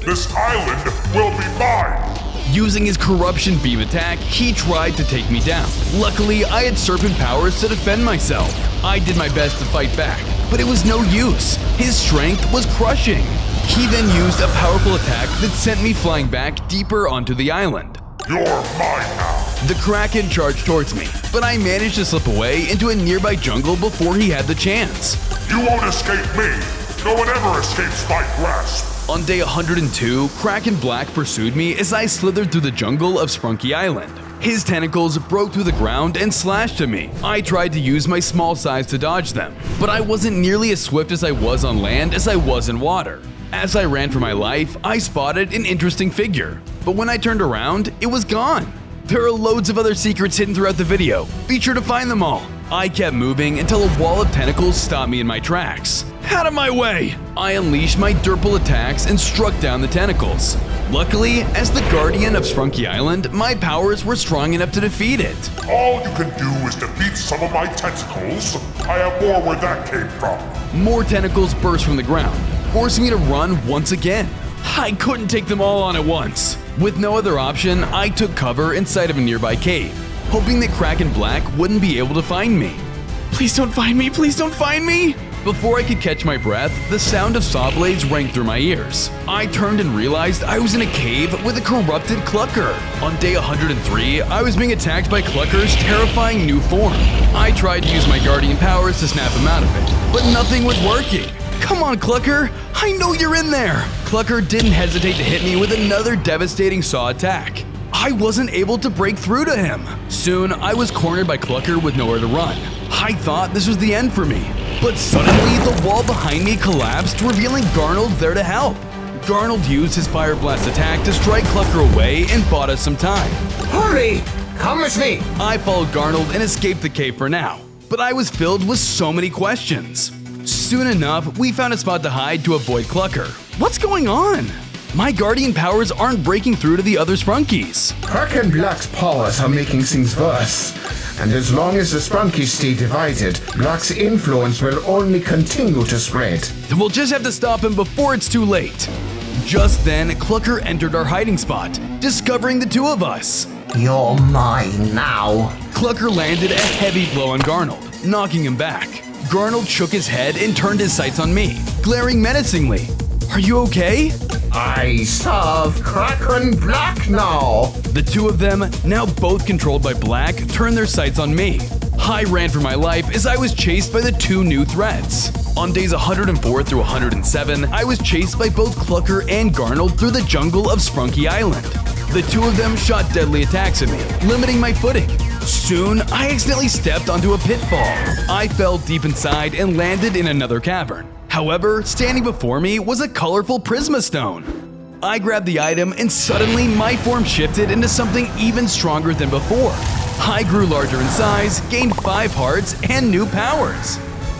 This island will be mine! Using his corruption beam attack, he tried to take me down. Luckily, I had serpent powers to defend myself. I did my best to fight back, but it was no use. His strength was crushing. He then used a powerful attack that sent me flying back deeper onto the island. You're mine now. The Kraken charged towards me, but I managed to slip away into a nearby jungle before he had the chance. You won't escape me. No one ever escapes my grasp. On day 102, Kraken Black pursued me as I slithered through the jungle of Spunky Island. His tentacles broke through the ground and slashed at me. I tried to use my small size to dodge them, but I wasn't nearly as swift as I was on land as I was in water. As I ran for my life, I spotted an interesting figure, but when I turned around, it was gone. There are loads of other secrets hidden throughout the video. Be sure to find them all. I kept moving until a wall of tentacles stopped me in my tracks. Out of my way! I unleashed my Derpal attacks and struck down the tentacles. Luckily, as the guardian of Spunky Island, my powers were strong enough to defeat it. All you can do is defeat some of my tentacles. I have more where that came from. More tentacles burst from the ground, forcing me to run once again. I couldn't take them all on at once. With no other option, I took cover inside of a nearby cave, hoping that Kraken Black wouldn't be able to find me. Please don't find me, please don't find me! Before I could catch my breath, the sound of saw blades rang through my ears. I turned and realized I was in a cave with a corrupted Clucker. On day 103, I was being attacked by Clucker's terrifying new form. I tried to use my guardian powers to snap him out of it, but nothing was working. Come on, Clucker! I know you're in there! Clucker didn't hesitate to hit me with another devastating saw attack. I wasn't able to break through to him. Soon, I was cornered by Clucker with nowhere to run. I thought this was the end for me. But suddenly, the wall behind me collapsed, revealing Garnold there to help. Garnold used his Fire Blast attack to strike Clucker away and bought us some time. Hurry! Come with me! I followed Garnold and escaped the cave for now, but I was filled with so many questions. Soon enough, we found a spot to hide to avoid Clucker. What's going on? My guardian powers aren't breaking through to the other Sprunkies. Kraken Black's powers are making things worse. And as long as the Sprunkies stay divided, Black's influence will only continue to spread. We'll just have to stop him before it's too late. Just then, Clucker entered our hiding spot, discovering the two of us. You're mine now. Clucker landed a heavy blow on Garnold, knocking him back. Garnold shook his head and turned his sights on me, glaring menacingly. Are you okay? I serve Kraken Black now. The two of them, now both controlled by Black, turned their sights on me. I ran for my life as I was chased by the two new threats. On days 104 through 107, I was chased by both Clucker and Garnold through the jungle of Spunky Island. The two of them shot deadly attacks at me, limiting my footing. Soon, I accidentally stepped onto a pitfall. I fell deep inside and landed in another cavern. However, standing before me was a colorful Prisma stone. I grabbed the item and suddenly my form shifted into something even stronger than before. I grew larger in size, gained 5 hearts, and new powers.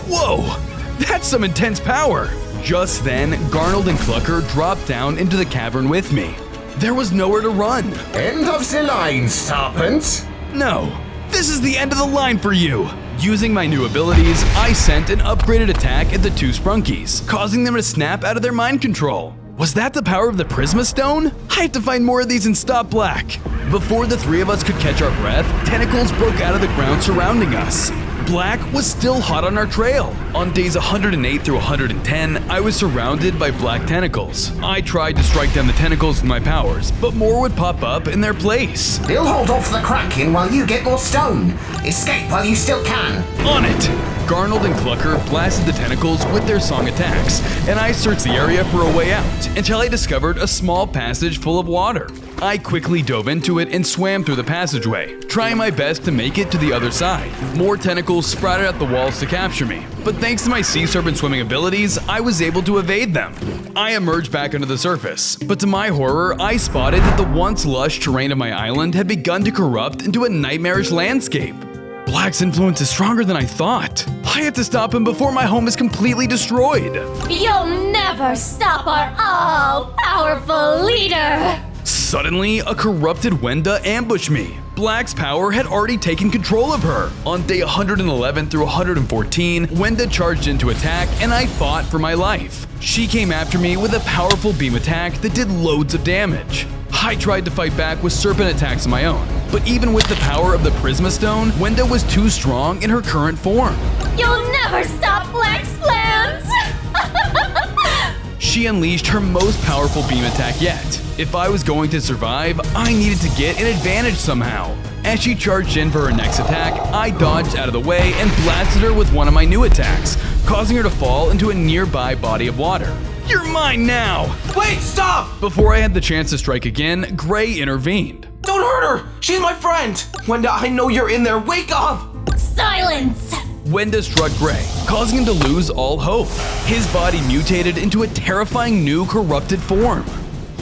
Whoa, that's some intense power. Just then, Garnold and Clucker dropped down into the cavern with me. There was nowhere to run. End of the line, serpent. No, this is the end of the line for you. Using my new abilities, I sent an upgraded attack at the two Sprunkies, causing them to snap out of their mind control. Was that the power of the Prisma Stone? I have to find more of these and stop Black. Before the three of us could catch our breath, tentacles broke out of the ground surrounding us. Black was still hot on our trail. On days 108 through 110, I was surrounded by black tentacles. I tried to strike down the tentacles with my powers, but more would pop up in their place. They'll hold off the Kraken while you get more stone. Escape while you still can. On it! Garnold and Clucker blasted the tentacles with their song attacks, and I searched the area for a way out until I discovered a small passage full of water. I quickly dove into it and swam through the passageway, trying my best to make it to the other side. More tentacles sprouted out the walls to capture me, but thanks to my sea serpent swimming abilities, I was able to evade them. I emerged back onto the surface, but to my horror, I spotted that the once lush terrain of my island had begun to corrupt into a nightmarish landscape. Black's influence is stronger than I thought. I have to stop him before my home is completely destroyed. You'll never stop our all-powerful leader! Suddenly, a corrupted Wenda ambushed me. Black's power had already taken control of her. On day 111 through 114, Wenda charged in to attack, and I fought for my life. She came after me with a powerful beam attack that did loads of damage. I tried to fight back with serpent attacks of my own, but even with the power of the Prisma Stone, Wenda was too strong in her current form. You'll never stop Black's plans! She unleashed her most powerful beam attack yet. If I was going to survive, I needed to get an advantage somehow. As she charged in for her next attack, I dodged out of the way and blasted her with one of my new attacks, causing her to fall into a nearby body of water. You're mine now! Wait, stop! Before I had the chance to strike again, Gray intervened. Don't hurt her! She's my friend! Wenda, I know you're in there. Wake up! Silence! Wenda struck Gray, causing him to lose all hope. His body mutated into a terrifying new corrupted form.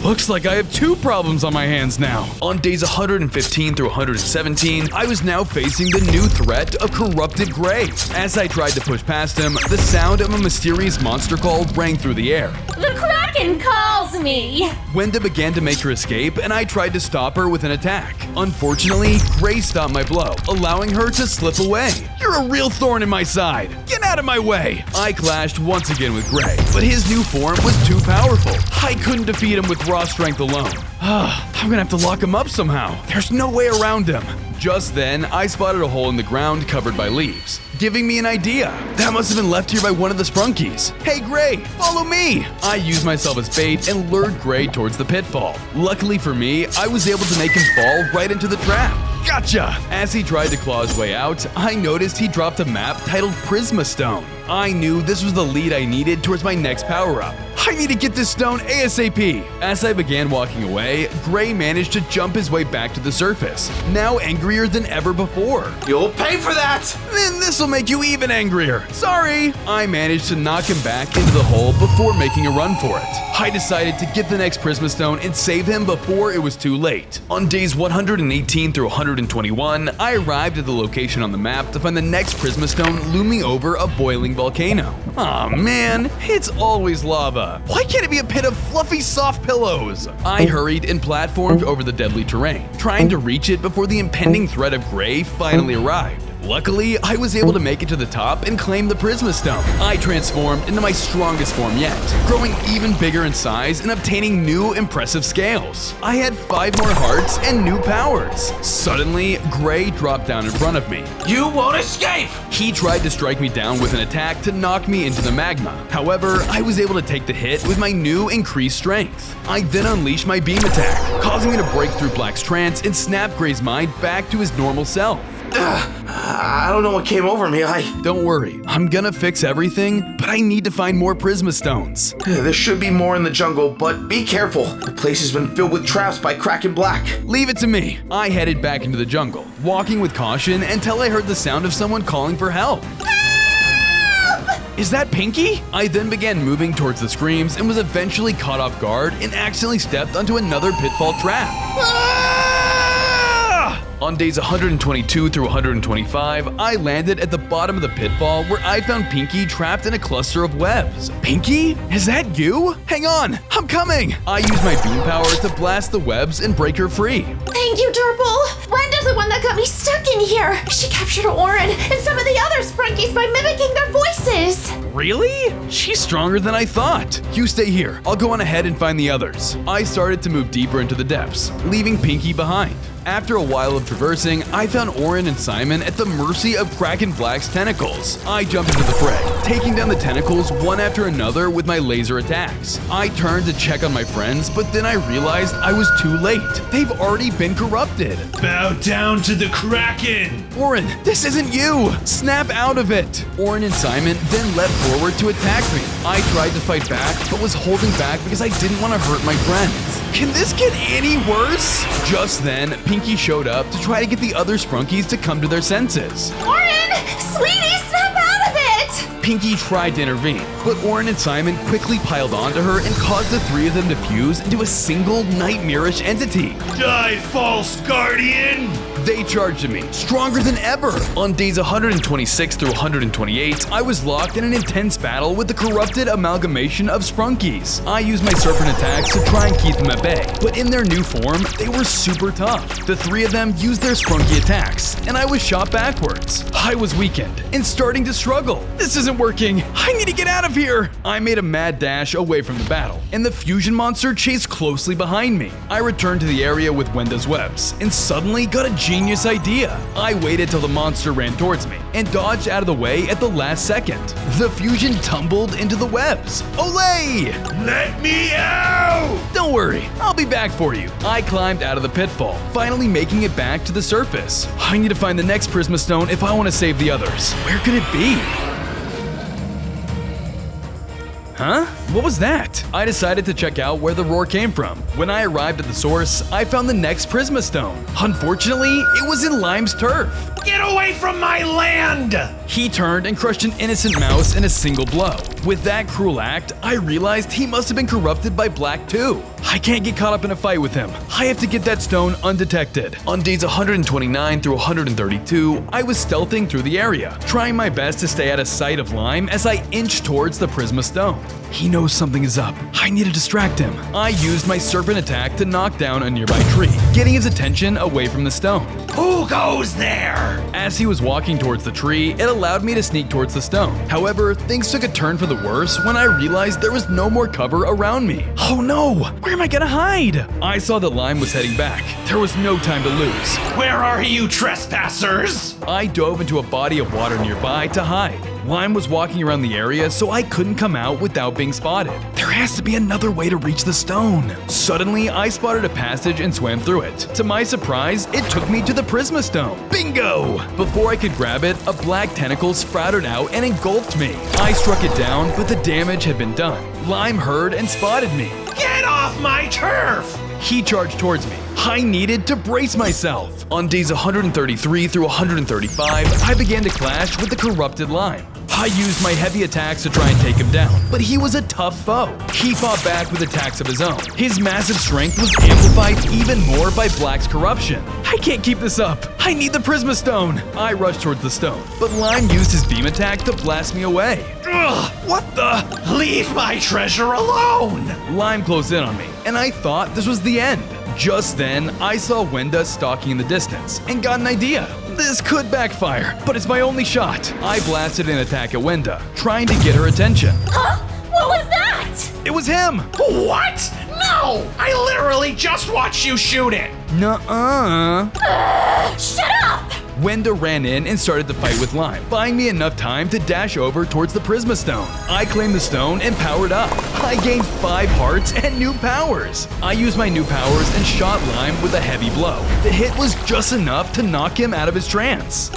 Looks like I have two problems on my hands now. On days 115 through 117, I was now facing the new threat of corrupted Gray. As I tried to push past him, the sound of a mysterious monster call rang through the air. The Kraken calls me! Wenda began to make her escape, and I tried to stop her with an attack. Unfortunately, Gray stopped my blow, allowing her to slip away. You're a real thorn in my side. Get out of my way! I clashed once again with Gray, but his new form was too powerful. I couldn't defeat him with raw strength alone. I'm gonna have to lock him up somehow. There's no way around him. Just then, I spotted a hole in the ground covered by leaves, giving me an idea. That must have been left here by one of the Sprunkies. Hey Gray, follow me! I used myself as bait and lured Gray towards the pitfall. Luckily for me, I was able to make him fall right into the trap. Gotcha! As he tried to claw his way out, I noticed he dropped a map titled Prisma Stone. I knew this was the lead I needed towards my next power-up. I need to get this stone ASAP! As I began walking away, Gray managed to jump his way back to the surface, now angrier than ever before. You'll pay for that! Then this'll make you even angrier. Sorry! I managed to knock him back into the hole before making a run for it. I decided to get the next Prisma Stone and save him before it was too late. On days 118 through 121, I arrived at the location on the map to find the next Prisma Stone looming over a boiling volcano. Aw man, it's always lava. Why can't it be a pit of fluffy soft pillows? I hurried and platformed over the deadly terrain, trying to reach it before the impending threat of Gray finally arrived. Luckily, I was able to make it to the top and claim the Prisma Stone. I transformed into my strongest form yet, growing even bigger in size and obtaining new impressive scales. I had 5 more hearts and new powers. Suddenly, Gray dropped down in front of me. You won't escape! He tried to strike me down with an attack to knock me into the magma. However, I was able to take the hit with my new increased strength. I then unleashed my beam attack, causing me to break through Black's trance and snap Gray's mind back to his normal self. I don't know what came over me. Don't worry, I'm gonna fix everything, but I need to find more Prisma Stones. There should be more in the jungle, but be careful. The place has been filled with traps by Kraken Black. Leave it to me. I headed back into the jungle, walking with caution until I heard the sound of someone calling for help. Is that Pinky? I then began moving towards the screams and was eventually caught off guard and accidentally stepped onto another pitfall trap. On days 122 through 125, I landed at the bottom of the pitfall where I found Pinky trapped in a cluster of webs. Pinky? Is that you? Hang on, I'm coming! I used my beam power to blast the webs and break her free. Thank you, Derpal! Wenda's the one that got me stuck in here! She captured Orin and some of the other Sprunkies by mimicking their voices! Really? She's stronger than I thought. You stay here. I'll go on ahead and find the others. I started to move deeper into the depths, leaving Pinky behind. After a while of traversing, I found Orin and Simon at the mercy of Kraken Black's tentacles. I jumped into the fray, taking down the tentacles one after another with my laser attacks. I turned to check on my friends, but then I realized I was too late. They've already been corrupted. Bow down to the Kraken! Orin, this isn't you! Snap out of it! Orin and Simon then leapt forward to attack me. I tried to fight back, but was holding back because I didn't want to hurt my friends. Can this get any worse? Just then, Pinky showed up to try to get the other Sprunkies to come to their senses. Orin! Sweetie, snap out of it! Pinky tried to intervene, but Orin and Simon quickly piled onto her and caused the 3 of them to fuse into a single nightmarish entity. Die, false guardian! They charged at me, stronger than ever. On days 126 through 128, I was locked in an intense battle with the corrupted amalgamation of Sprunkies. I used my serpent attacks to try and keep them at bay, but in their new form, they were super tough. The 3 of them used their Spunky attacks, and I was shot backwards. I was weakened and starting to struggle. This isn't working. I need to get out of here. I made a mad dash away from the battle, and the fusion monster chased closely behind me. I returned to the area with Wenda's webs, and suddenly got a genius idea. I waited till the monster ran towards me and dodged out of the way at the last second. The fusion tumbled into the webs. Olay! Let me out! Don't worry, I'll be back for you. I climbed out of the pitfall, finally making it back to the surface. I need to find the next Prisma stone if I want to save the others. Where could it be? Huh? What was that? I decided to check out where the roar came from. When I arrived at the source, I found the next Prisma stone. Unfortunately, it was in Lime's turf. Get away from my land! He turned and crushed an innocent mouse in a single blow. With that cruel act, I realized he must have been corrupted by Black too. I can't get caught up in a fight with him. I have to get that stone undetected. On days 129 through 132, I was stealthing through the area, trying my best to stay out of sight of Lime as I inched towards the Prisma stone. He knows something is up. I need to distract him. I used my serpent attack to knock down a nearby tree, getting his attention away from the stone. Who goes there? As he was walking towards the tree, it allowed me to sneak towards the stone. However, things took a turn for the worse when I realized there was no more cover around me. Oh no! Where am I gonna hide? I saw that Lime was heading back. There was no time to lose. Where are you, trespassers? I dove into a body of water nearby to hide. Lime was walking around the area, so I couldn't come out without being spotted. There has to be another way to reach the stone. Suddenly, I spotted a passage and swam through it. To my surprise, it took me to the Prisma stone. Bingo! Before I could grab it, a black tentacle sprouted out and engulfed me. I struck it down, but the damage had been done. Lime heard and spotted me. Get off my turf! He charged towards me. I needed to brace myself. On days 133 through 135, I began to clash with the corrupted Lime. I used my heavy attacks to try and take him down, but he was a tough foe. He fought back with attacks of his own. His massive strength was amplified even more by Black's corruption. I can't keep this up. I need the Prisma stone. I rushed towards the stone, but Lime used his beam attack to blast me away. Ugh, what the? Leave my treasure alone! Lime closed in on me, and I thought this was the end. Just then, I saw Wenda stalking in the distance and got an idea. This could backfire, but it's my only shot. I blasted an attack at Wenda, trying to get her attention. Huh? What was that? It was him! What? No! I literally just watched you shoot it! Nuh-uh. Shut up! Wenda ran in and started the fight with Lime, buying me enough time to dash over towards the Prisma stone. I claimed the stone and powered up. I gained 5 hearts and new powers. I used my new powers and shot Lime with a heavy blow. The hit was just enough to knock him out of his trance.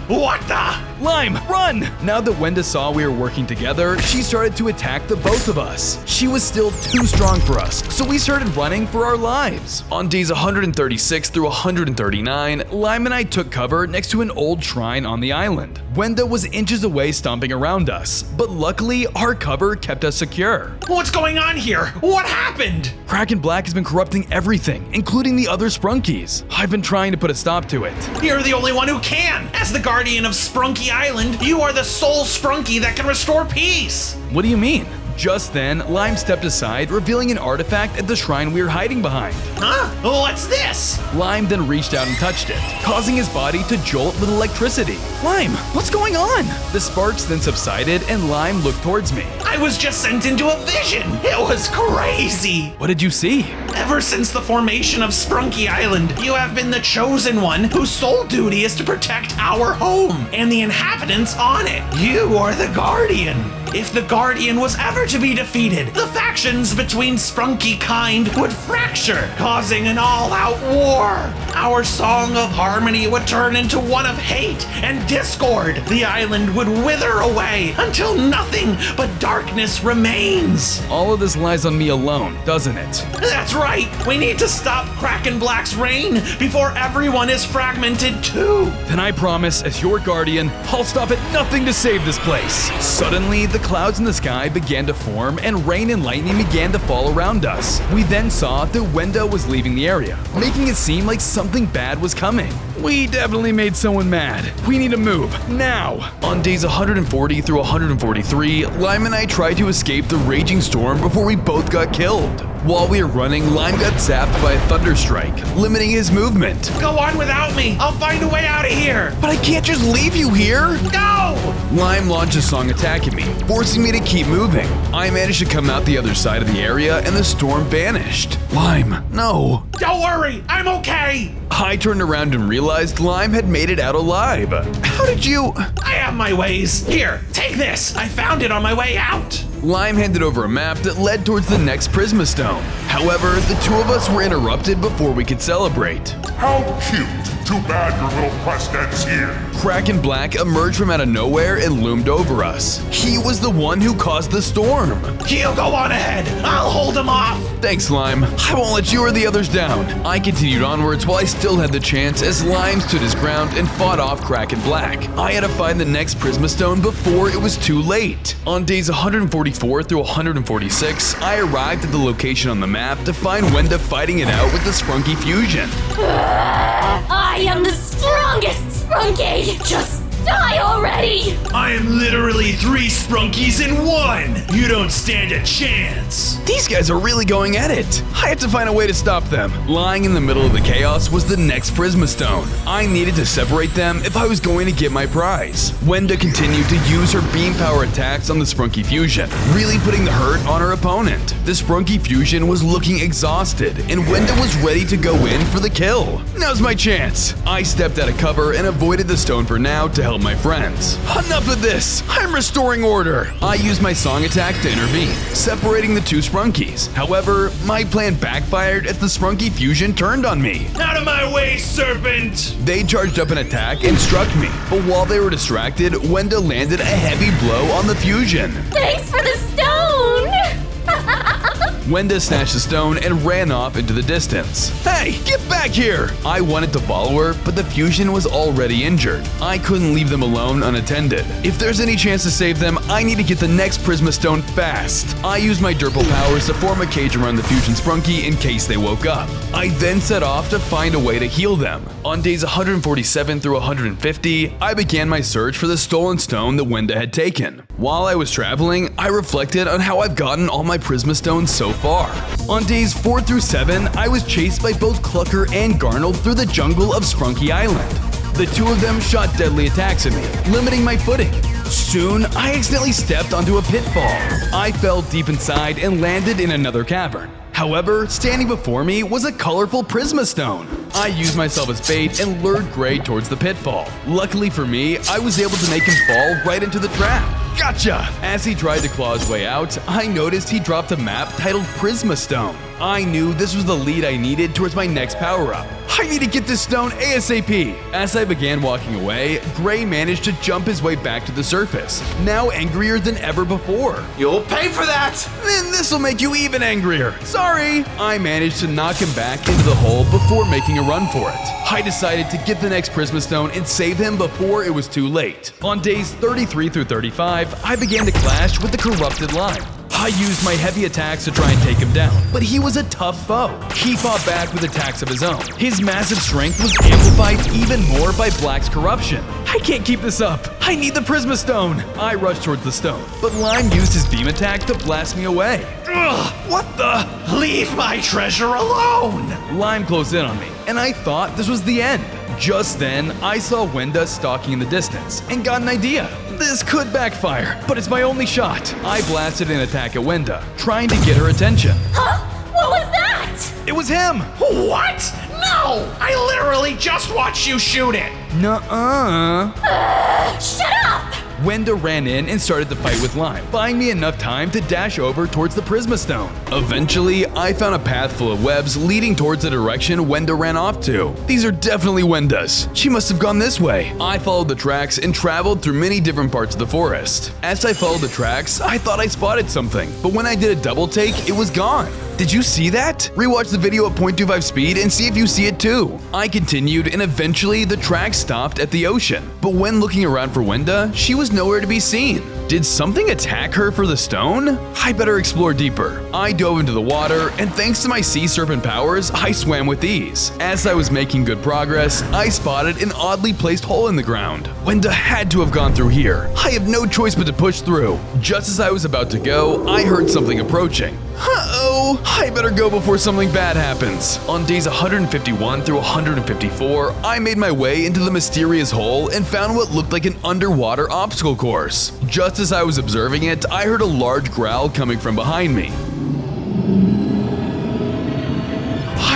What the? Lime, run! Now that Wenda saw we were working together, she started to attack the both of us. She was still too strong for us, so we started running for our lives. On days 136 through 139, Lime and I took cover next to an old shrine on the island. Wenda was inches away stomping around us, but luckily our cover kept us secure. What's going on here? What happened? Kraken Black has been corrupting everything, including the other Sprunkies. I've been trying to put a stop to it. You're the only one who can! As the guardian of Spunky Island, you are the sole Sprunky that can restore peace! What do you mean? Just then, Lime stepped aside, revealing an artifact at the shrine we were hiding behind. Huh? What's this? Lime then reached out and touched it, causing his body to jolt with electricity. Lime, what's going on? The sparks then subsided and Lime looked towards me. I was just sent into a vision. It was crazy. What did you see? Ever since the formation of Spunky Island, you have been the chosen one whose sole duty is to protect our home and the inhabitants on it. You are the guardian. If the Guardian was ever to be defeated, the factions between Spunky kind would fracture, causing an all-out war. Our song of harmony would turn into one of hate and discord. The island would wither away until nothing but darkness remains. All of this lies on me alone, doesn't it? That's right. We need to stop Kraken Black's reign before everyone is fragmented too. Then I promise, as your guardian, I'll stop at nothing to save this place. Suddenly, the clouds in the sky began to form and rain and lightning began to fall around us. We then saw that Wenda was leaving the area, making it seem like something bad was coming. We definitely made someone mad. We need to move, now! On days 140 through 143, Lime and I tried to escape the raging storm before we both got killed. While we were running, Lime got zapped by a thunderstrike, limiting his movement. Go on without me. I'll find a way out of here. But I can't just leave you here. Go! Lime launched a song attacking me, forcing me to keep moving. I managed to come out the other side of the area and the storm vanished. Lime, no. Don't worry, I'm okay. I turned around and realized Lime had made it out alive. How did you? I have my ways. Here, take this. I found it on my way out. Lime handed over a map that led towards the next Prisma stone. However, the two of us were interrupted before we could celebrate. How cute. Too bad your little quest ends here. Kraken Black emerged from out of nowhere and loomed over us. He was the one who caused the storm. He'll go on ahead. I'll hold him off. Thanks, Lime. I won't let you or the others down. I continued onwards while I still had the chance as Lime stood his ground and fought off Kraken Black. I had to find the next Prisma stone before it was too late. On days 144 through 146, I arrived at the location on the map to find Wenda fighting it out with the Spunky fusion. I am the strongest Spunky! Just die already! I am literally 3 Sprunkies in 1! You don't stand a chance! These guys are really going at it. I have to find a way to stop them. Lying in the middle of the chaos was the next Prisma stone. I needed to separate them if I was going to get my prize. Wenda continued to use her beam power attacks on the Spunky fusion, really putting the hurt on her opponent. The Spunky fusion was looking exhausted, and Wenda was ready to go in for the kill. Now's my chance. I stepped out of cover and avoided the stone for now to help my friends. Enough of this. I'm restoring order. I used my song attack to intervene, separating the two Sprunkies. However, my plan backfired as the Spunky fusion turned on me. Out of my way, serpent! They charged up an attack and struck me, but while they were distracted, Wenda landed a heavy blow on the fusion. Thanks for the stone! Wenda snatched the stone and ran off into the distance. Hey, get back here! I wanted to follow her, but the fusion was already injured. I couldn't leave them alone unattended. If there's any chance to save them, I need to get the next Prisma stone fast. I used my Derpal powers to form a cage around the fusion Spunky in case they woke up. I then set off to find a way to heal them. On days 147 through 150, I began my search for the stolen stone that Wenda had taken. While I was traveling, I reflected on how I've gotten all my Prisma stones so far. On days 4 through 7, I was chased by both Clucker and Garnold through the jungle of Spunky Island. The two of them shot deadly attacks at me, limiting my footing. Soon, I accidentally stepped onto a pitfall. I fell deep inside and landed in another cavern. However, standing before me was a colorful Prisma stone. I used myself as bait and lured Gray towards the pitfall. Luckily for me, I was able to make him fall right into the trap. Gotcha! As he tried to claw his way out, I noticed he dropped a map titled Prisma Stone. I knew this was the lead I needed towards my next power-up. I need to get this stone ASAP! As I began walking away, Gray managed to jump his way back to the surface, now angrier than ever before. You'll pay for that! Then this'll make you even angrier. Sorry! I managed to knock him back into the hole before making a run for it. I decided to get the next Prisma stone and save him before it was too late. On days 33 through 35, I began to clash with the corrupted Lime. I used my heavy attacks to try and take him down, but he was a tough foe. He fought back with attacks of his own. His massive strength was amplified even more by Black's corruption. I can't keep this up. I need the Prisma stone. I rushed towards the stone, but Lime used his beam attack to blast me away. Ugh, what the? Leave my treasure alone! Lime closed in on me, and I thought this was the end. Just then, I saw Wenda stalking in the distance and got an idea. This could backfire, but it's my only shot. I blasted an attack at Wenda, trying to get her attention. Huh? What was that? It was him! What? No! I literally just watched you shoot it! Nuh-uh. Shut up! Wenda ran in and started the fight with Lime, buying me enough time to dash over towards the Prisma stone. Eventually, I found a path full of webs leading towards the direction Wenda ran off to. These are definitely Wenda's. She must have gone this way. I followed the tracks and traveled through many different parts of the forest. As I followed the tracks, I thought I spotted something, but when I did a double take, it was gone. Did you see that? Rewatch the video at 0.25 speed and see if you see it too. I continued and eventually the track stopped at the ocean. But when looking around for Wenda, she was nowhere to be seen. Did something attack her for the stone? I better explore deeper. I dove into the water, and thanks to my sea serpent powers, I swam with ease. As I was making good progress, I spotted an oddly placed hole in the ground. Wenda had to have gone through here. I have no choice but to push through. Just as I was about to go, I heard something approaching. Uh-oh, I better go before something bad happens. On days 151 through 154, I made my way into the mysterious hole and found what looked like an underwater obstacle course. Just as I was observing it, I heard a large growl coming from behind me.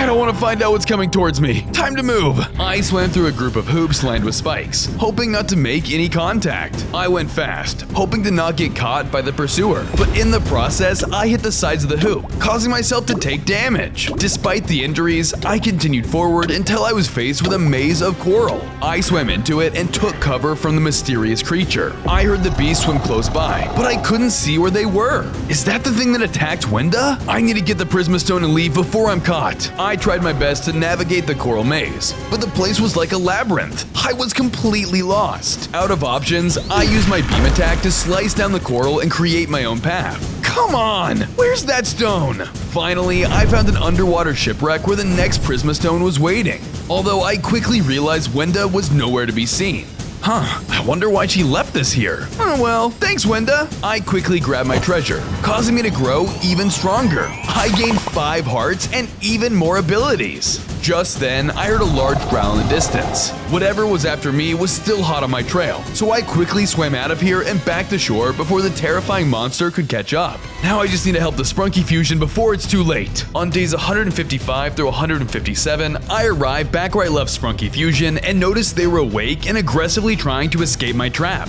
I don't want to find out what's coming towards me. Time to move. I swam through a group of hoops lined with spikes, hoping not to make any contact. I went fast, hoping to not get caught by the pursuer, but in the process, I hit the sides of the hoop, causing myself to take damage. Despite the injuries, I continued forward until I was faced with a maze of coral. I swam into it and took cover from the mysterious creature. I heard the beast swim close by, but I couldn't see where they were. Is that the thing that attacked Wenda? I need to get the Prisma Stone and leave before I'm caught. I tried my best to navigate the coral maze, but the place was like a labyrinth. I was completely lost. Out of options, I used my beam attack to slice down the coral and create my own path. Come on! Where's that stone? Finally, I found an underwater shipwreck where the next Prisma Stone was waiting. Although I quickly realized Wenda was nowhere to be seen. I wonder why she left this here. Oh well, thanks Wenda. I quickly grabbed my treasure, causing me to grow even stronger. I gained 5 hearts and even more abilities. Just then, I heard a large growl in the distance. Whatever was after me was still hot on my trail, so I quickly swam out of here and back to shore before the terrifying monster could catch up. Now I just need to help the Sprunky Fusion before it's too late. On days 155 through 157, I arrived back where I left Spunky Fusion and noticed they were awake and aggressively trying to escape my trap.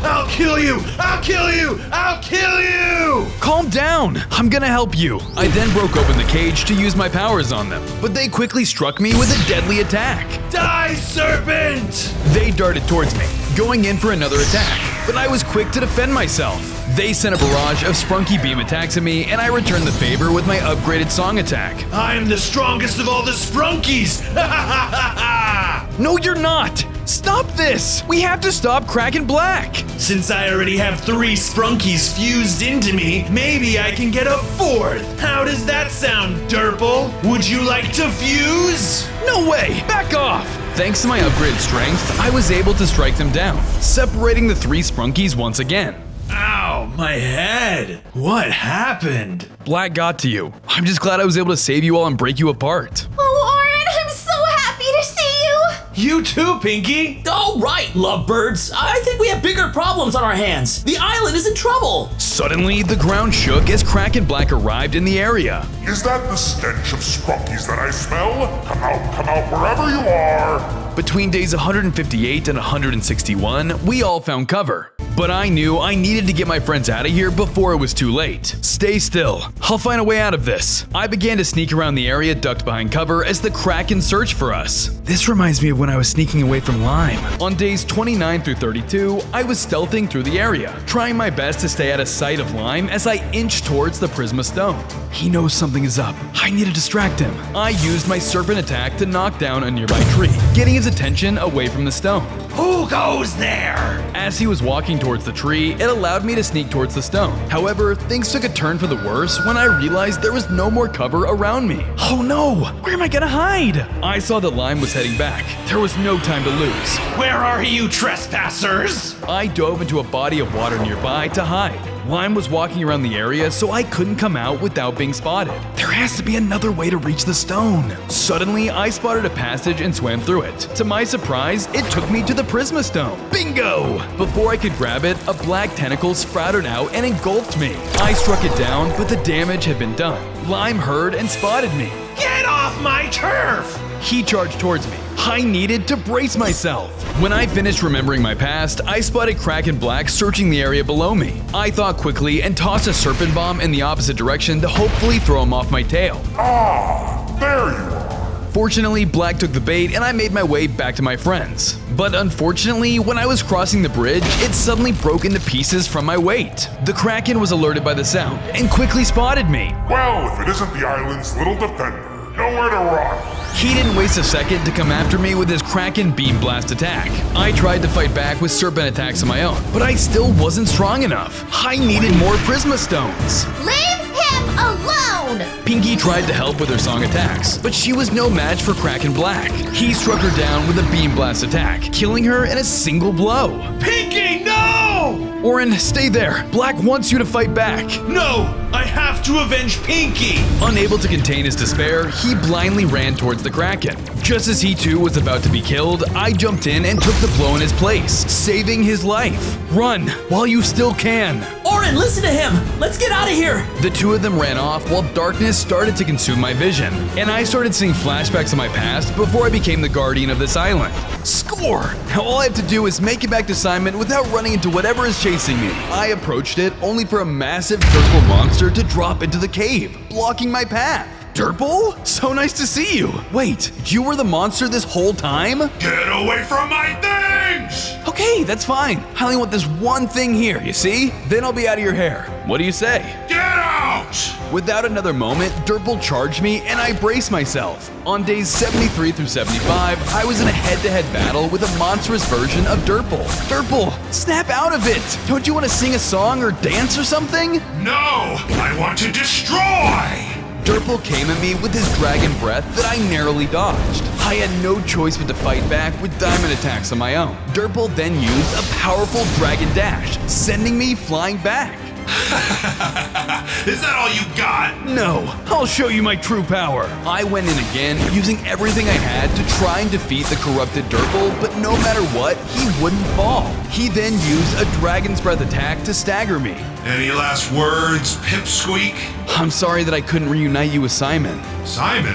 I'll kill you! I'll kill you! I'll kill you! Calm down! I'm gonna help you. I then broke open the cage to use my powers on them, but they quickly struck me with a deadly attack. Die, serpent! They darted towards me, going in for another attack, but I was quick to defend myself. They sent a barrage of Sprunky beam attacks at me, and I returned the favor with my upgraded song attack. I'm the strongest of all the Sprunkies! No, you're not! Stop this! We have to stop Kraken Black! Since I already have 3 Sprunkies fused into me, maybe I can get a 4th! How does that sound, Derpal? Would you like to fuse? No way! Back off! Thanks to my upgraded strength, I was able to strike them down, separating the 3 Sprunkies once again. Ow, my head! What happened? Black got to you. I'm just glad I was able to save you all and break you apart. Oh, Orin, I'm so happy to see you! You too, Pinky! All right, lovebirds. I think we have bigger problems on our hands. The island is in trouble. Suddenly, the ground shook as Kraken Black arrived in the area. Is that the stench of Sprunkies that I smell? Come out, wherever you are! Between days 158 and 161, we all found cover. But I knew I needed to get my friends out of here before it was too late. Stay still. I'll find a way out of this. I began to sneak around the area ducked behind cover as the Kraken searched for us. This reminds me of when I was sneaking away from Lime. On days 29 through 32, I was stealthing through the area, trying my best to stay out of sight of Lime as I inched towards the Prisma Stone. He knows something is up. I need to distract him. I used my serpent attack to knock down a nearby tree, getting his attention away from the stone. Who goes there? As he was walking towards the tree, it allowed me to sneak towards the stone. However, things took a turn for the worse when I realized there was no more cover around me. Oh no! Where am I gonna hide? I saw that Lime was heading back. There was no time to lose. Where are you, trespassers? I dove into a body of water nearby to hide. Lime was walking around the area, so I couldn't come out without being spotted. There has to be another way to reach the stone. Suddenly, I spotted a passage and swam through it. To my surprise, it took me to the Prisma Stone. Bingo! Before I could grab it, a black tentacle sprouted out and engulfed me. I struck it down, but the damage had been done. Lime heard and spotted me. Get off my turf! He charged towards me. I needed to brace myself. When I finished remembering my past, I spotted Kraken Black searching the area below me. I thought quickly and tossed a serpent bomb in the opposite direction to hopefully throw him off my tail. Ah, there you are. Fortunately, Black took the bait and I made my way back to my friends. But unfortunately, when I was crossing the bridge, it suddenly broke into pieces from my weight. The Kraken was alerted by the sound and quickly spotted me. Well, if it isn't the island's little defender, nowhere to run. He didn't waste a second to come after me with his Kraken Beam Blast attack. I tried to fight back with serpent attacks of my own, but I still wasn't strong enough. I needed more Prisma Stones. Leave him alone! Pinky tried to help with her song attacks, but she was no match for Kraken Black. He struck her down with a Beam Blast attack, killing her in a single blow. Pinky, no! Orin, stay there. Black wants you to fight back. No! I have to avenge Pinky! Unable to contain his despair, he blindly ran towards the Kraken. Just as he too was about to be killed, I jumped in and took the blow in his place, saving his life. Run while you still can. Orin, listen to him! Let's get out of here! The two of them ran off while darkness started to consume my vision, and I started seeing flashbacks of my past before I became the guardian of this island. Score! Now all I have to do is make it back to Simon without running into whatever is chasing me. I approached it only for a massive Derpal monster to drop into the cave, blocking my path. Derpal? So nice to see you. Wait, you were the monster this whole time? Get away from my things! Okay, that's fine. I only want this one thing here, you see? Then I'll be out of your hair. What do you say? Get out! Without another moment, Derpal charged me and I braced myself. On days 73 through 75, I was in a head-to-head battle with a monstrous version of Derpal. Derpal, snap out of it! Don't you want to sing a song or dance or something? No! I want to destroy! Derpal came at me with his dragon breath that I narrowly dodged. I had no choice but to fight back with diamond attacks on my own. Derpal then used a powerful dragon dash, sending me flying back. Is that all you got? No, I'll show you my true power. I went in again, using everything I had to try and defeat the corrupted Derpal, but no matter what, he wouldn't fall. He then used a dragon's breath attack to stagger me. Any last words, Pipsqueak? I'm sorry that I couldn't reunite you with Simon. Simon?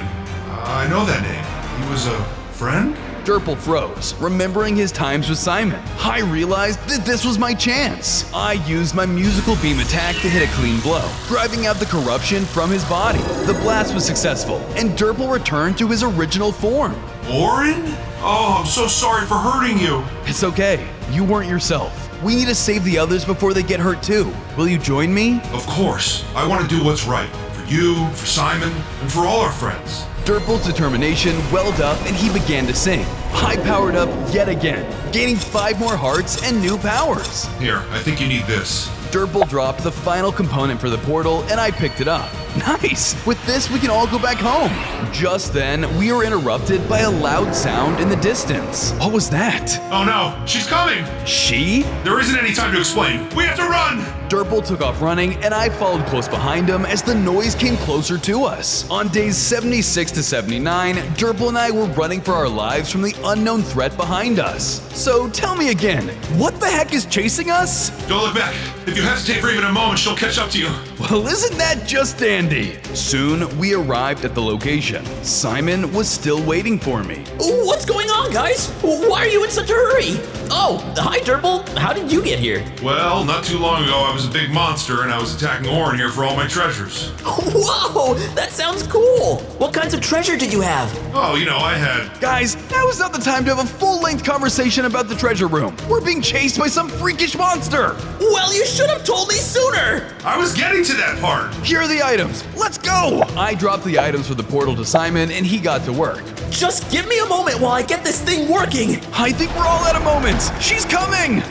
I know that name. He was a friend? Derpal froze, remembering his times with Simon. I realized that this was my chance. I used my musical beam attack to hit a clean blow, driving out the corruption from his body. The blast was successful, and Derpal returned to his original form. Orin? Oh, I'm so sorry for hurting you. It's okay. You weren't yourself. We need to save the others before they get hurt too. Will you join me? Of course. I want to do what's right. For you, for Simon, and for all our friends. Derpal's determination welled up and he began to sing. I powered up yet again, gaining 5 more hearts and new powers. Here, I think you need this. Derpal dropped the final component for the portal and I picked it up. Nice! With this, we can all go back home. Just then, we were interrupted by a loud sound in the distance. What was that? Oh no, she's coming! She? There isn't any time to explain. We have to run! Derpal took off running and I followed close behind him as the noise came closer to us. On days 76 to 79, Derpal and I were running for our lives from the unknown threat behind us. So tell me again, what the heck is chasing us? Don't look back. If you hesitate for even a moment, she'll catch up to you. Well, isn't that just dandy? Soon, we arrived at the location. Simon was still waiting for me. What's going on, guys? Why are you in such a hurry? Oh, hi, Derpal. How did you get here? Well, not too long ago, I was a big monster and I was attacking Orin here for all my treasures. Whoa, that sounds cool. What kinds of treasure did you have? Oh, you know, I had... Guys, now is not the time to have a full-length conversation about the treasure room. We're being chased by some freakish monster. Well, you should have told me sooner. I was getting to that part. Here are the items. Let's go. I dropped the items for the portal to Simon and he got to work. Just give me a moment while I get this thing working. I think we're all out of moments. She's coming.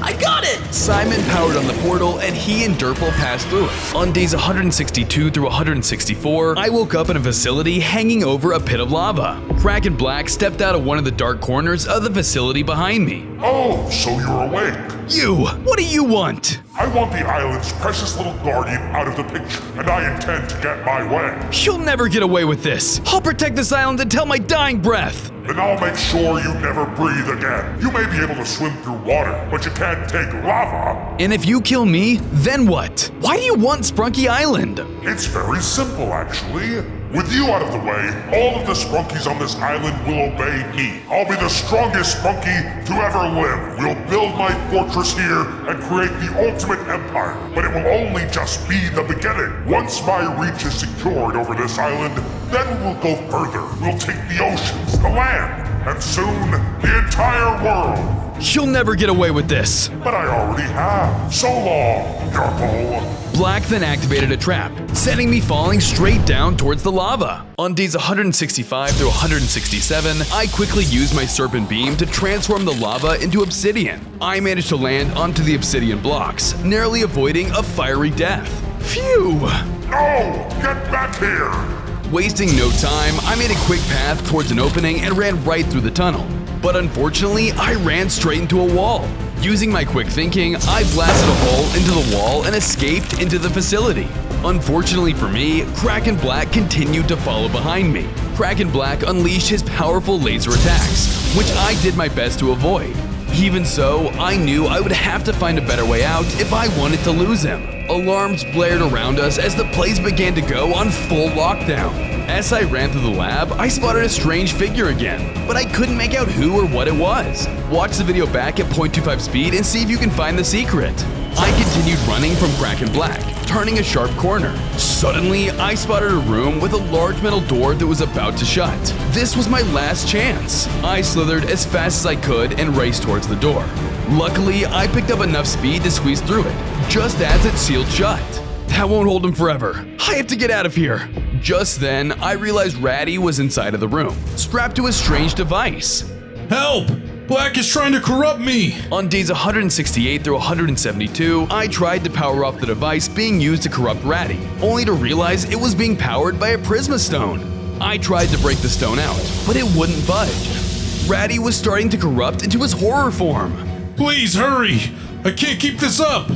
I got it! Simon powered on the portal and he and Derpal passed through it. On days 162 through 164, I woke up in a facility hanging over a pit of lava. Kraken Black stepped out of one of the dark corners of the facility behind me. Oh, so you're awake. You! What do you want? I want the island's precious little guardian out of the picture, and I intend to get my way. You'll never get away with this. I'll protect this island until my dying breath. Then I'll make sure you never breathe again. You may be able to swim through water, but you can't take lava. And if you kill me, then what? Why do you want Spunky Island? It's very simple, actually. With you out of the way, all of the Sprunkies on this island will obey me. I'll be the strongest Spunky to ever live. We'll build my fortress here and create the ultimate empire. But it will only just be the beginning. Once my reach is secured over this island, then we will go further. We'll take the oceans, the land, and soon the entire world. You'll never get away with this. But I already have. So long, Derpal. Black then activated a trap, sending me falling straight down towards the lava. On days 165 through 167, I quickly used my serpent beam to transform the lava into obsidian. I managed to land onto the obsidian blocks, narrowly avoiding a fiery death. Phew! No! Get back here! Wasting no time, I made a quick path towards an opening and ran right through the tunnel. But unfortunately, I ran straight into a wall. Using my quick thinking, I blasted a hole into the wall and escaped into the facility. Unfortunately for me, Kraken Black continued to follow behind me. Kraken Black unleashed his powerful laser attacks, which I did my best to avoid. Even so, I knew I would have to find a better way out if I wanted to lose him. Alarms blared around us as the place began to go on full lockdown. As I ran through the lab, I spotted a strange figure again, but I couldn't make out who or what it was. Watch the video back at 0.25 speed and see if you can find the secret. I continued running from Kraken Black, turning a sharp corner. Suddenly, I spotted a room with a large metal door that was about to shut. This was my last chance. I slithered as fast as I could and raced towards the door. Luckily, I picked up enough speed to squeeze through it, just as it sealed shut. That won't hold him forever. I have to get out of here. Just then, I realized Ratty was inside of the room, strapped to a strange device. Help! Black is trying to corrupt me! On days 168 through 172, I tried to power off the device being used to corrupt Ratty, only to realize it was being powered by a Prisma stone. I tried to break the stone out, but it wouldn't budge. Ratty was starting to corrupt into his horror form. Please hurry! I can't keep this up!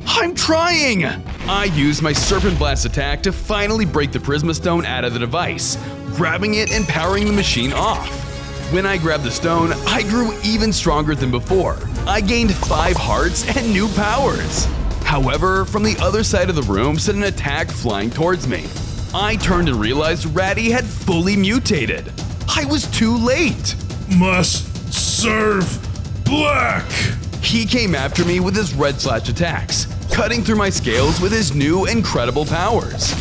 I'm trying! I used my Serpent Blast attack to finally break the Prisma stone out of the device, grabbing it and powering the machine off. When I grabbed the stone, I grew even stronger than before. I gained 5 hearts and new powers. However, from the other side of the room sent an attack flying towards me. I turned and realized Ratty had fully mutated. I was too late. Must serve Black! He came after me with his red slash attacks, cutting through my scales with his new incredible powers.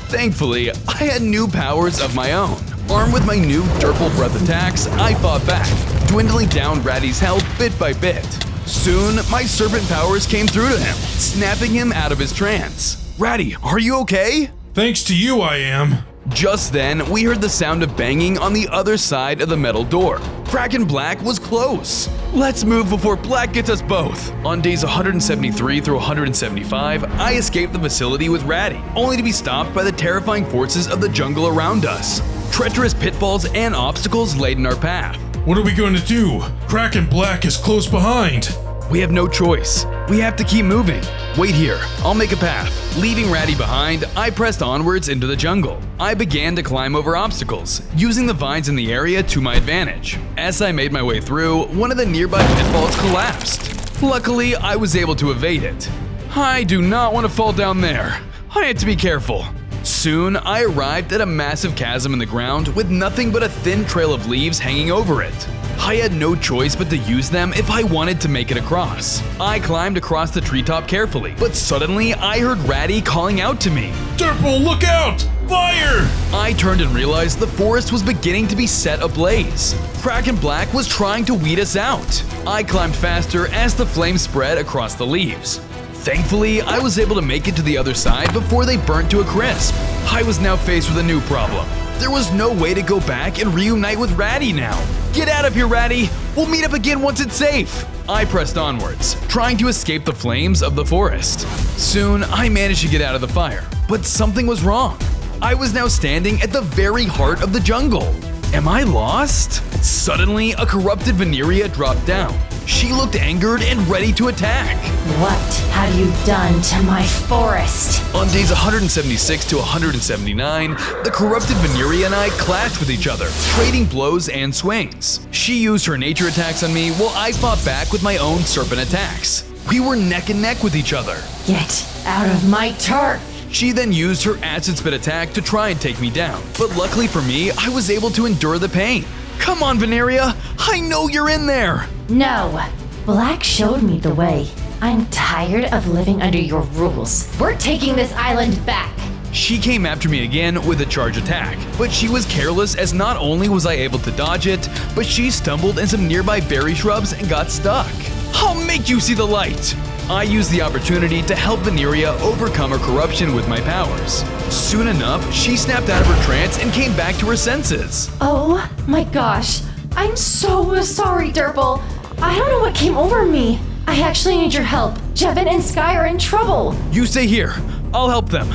Thankfully, I had new powers of my own. Armed with my new Derpal breath attacks, I fought back, dwindling down Ratty's health bit by bit. Soon, my serpent powers came through to him, snapping him out of his trance. Ratty, are you okay? Thanks to you, I am. Just then, we heard the sound of banging on the other side of the metal door. Kraken Black was close. Let's move before Black gets us both. On days 173 through 175, I escaped the facility with Ratty, only to be stopped by the terrifying forces of the jungle around us. Treacherous pitfalls and obstacles laid in our path. What are we going to do? Kraken Black is close behind. We have no choice. We have to keep moving. Wait here, I'll make a path. Leaving Ratty behind, I pressed onwards into the jungle. I began to climb over obstacles, using the vines in the area to my advantage. As I made my way through, one of the nearby pitfalls collapsed. Luckily, I was able to evade it. I do not want to fall down there. I had to be careful. Soon, I arrived at a massive chasm in the ground with nothing but a thin trail of leaves hanging over it. I had no choice but to use them if I wanted to make it across. I climbed across the treetop carefully, but suddenly I heard Ratty calling out to me. Derpal, look out! Fire! I turned and realized the forest was beginning to be set ablaze. Kraken Black was trying to weed us out. I climbed faster as the flames spread across the leaves. Thankfully, I was able to make it to the other side before they burnt to a crisp. I was now faced with a new problem. There was no way to go back and reunite with Ratty now. Get out of here, Ratty! We'll meet up again once it's safe! I pressed onwards, trying to escape the flames of the forest. Soon, I managed to get out of the fire, but something was wrong. I was now standing at the very heart of the jungle. Am I lost? Suddenly, a corrupted Veneria dropped down. She looked angered and ready to attack. What have you done to my forest? On days 176 to 179, the corrupted Veneria and I clashed with each other, trading blows and swings. She used her nature attacks on me while I fought back with my own serpent attacks. We were neck and neck with each other. Get out of my turf! She then used her acid spit attack to try and take me down, but luckily for me, I was able to endure the pain. Come on, Veneria! I know you're in there! No! Black showed me the way. I'm tired of living under your rules. We're taking this island back! She came after me again with a charge attack, but she was careless as not only was I able to dodge it, but she stumbled in some nearby berry shrubs and got stuck. I'll make you see the light! I used the opportunity to help Veneria overcome her corruption with my powers. Soon enough, she snapped out of her trance and came back to her senses. Oh my gosh. I'm so sorry, Derpal. I don't know what came over me. I actually need your help. Jevin and Sky are in trouble. You stay here. I'll help them.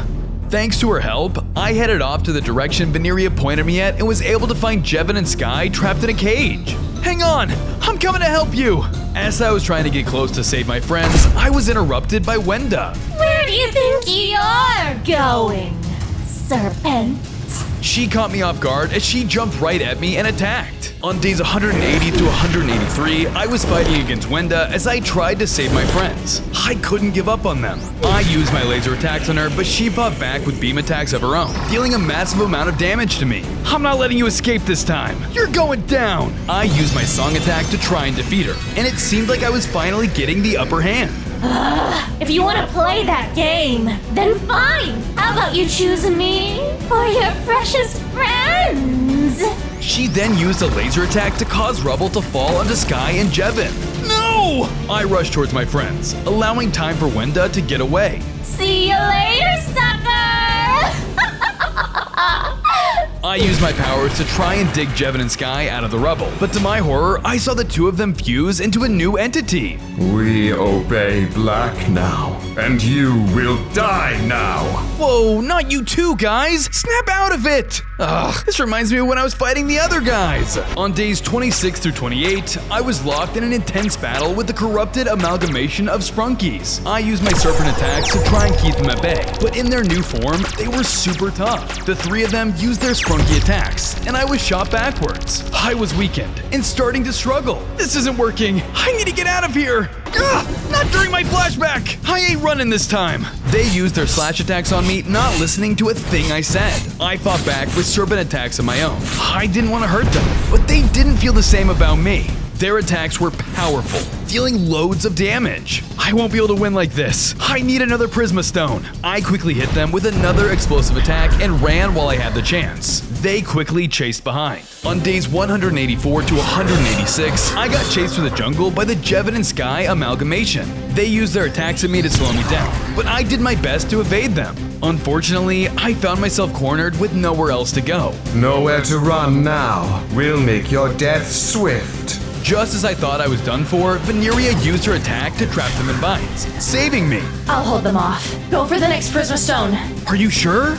Thanks to her help, I headed off to the direction Veneria pointed me at and was able to find Jevin and Sky trapped in a cage. Hang on! I'm coming to help you! As I was trying to get close to save my friends, I was interrupted by Wenda. Where do you think you're going, serpent? She caught me off guard as she jumped right at me and attacked. On days 180 to 183, I was fighting against Wenda as I tried to save my friends. I couldn't give up on them. I used my laser attacks on her, but she fought back with beam attacks of her own, dealing a massive amount of damage to me. I'm not letting you escape this time. You're going down. I used my song attack to try and defeat her, and it seemed like I was finally getting the upper hand. If you want to play that game, then fine. How about you choose me or your precious friends? She then used a laser attack to cause rubble to fall onto Sky and Jevin. No! I rushed towards my friends, allowing time for Wenda to get away. See you later, sucker! I used my powers to try and dig Jevin and Sky out of the rubble, but to my horror, I saw the two of them fuse into a new entity. We obey Black now, and you will die now. Whoa, not you too, guys! Snap out of it! Ugh, this reminds me of when I was fighting the other guys. On days 26 through 28, I was locked in an intense battle with the corrupted amalgamation of Sprunkies. I used my serpent attacks to try and keep them at bay, but in their new form, they were super tough. The three of them used their Spunky attacks, and I was shot backwards. I was weakened and starting to struggle. This isn't working. I need to get out of here. Ugh, not during my flashback. I ain't running this time. They used their slash attacks on me, not listening to a thing I said. I fought back with serpent attacks of my own. I didn't want to hurt them, but they didn't feel the same about me. Their attacks were powerful, dealing loads of damage. I won't be able to win like this. I need another Prisma stone. I quickly hit them with another explosive attack and ran while I had the chance. They quickly chased behind. On days 184 to 186, I got chased through the jungle by the Jevin and Sky amalgamation. They used their attacks at me to slow me down, but I did my best to evade them. Unfortunately, I found myself cornered with nowhere else to go. Nowhere to run now. We'll make your death swift. Just as I thought I was done for, Veneria used her attack to trap them in binds, saving me. I'll hold them off. Go for the next Prisma stone. Are you sure?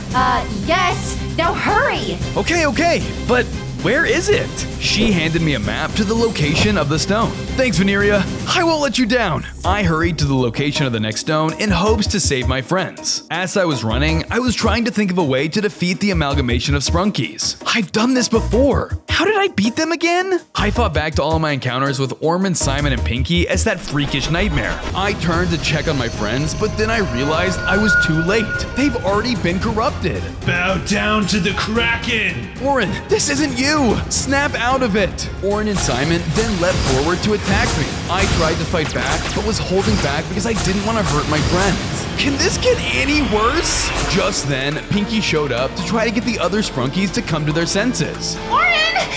Yes. Now hurry. Okay, but where is it? She handed me a map to the location of the stone. Thanks, Veneria. I won't let you down. I hurried to the location of the next stone in hopes to save my friends. As I was running, I was trying to think of a way to defeat the amalgamation of Sprunkies. I've done this before. How did I beat them again? I fought back to all of my encounters with Ormond, Simon, and Pinky as that freakish nightmare. I turned to check on my friends, but then I realized I was too late. They've already been corrupted. Bow down to the Kraken! Orin, this isn't you! Snap out of it! Orin and Simon then leapt forward to attack me. I tried to fight back, but was holding back because I didn't want to hurt my friends. Can this get any worse? Just then, Pinky showed up to try to get the other Sprunkies to come to their senses. Orin!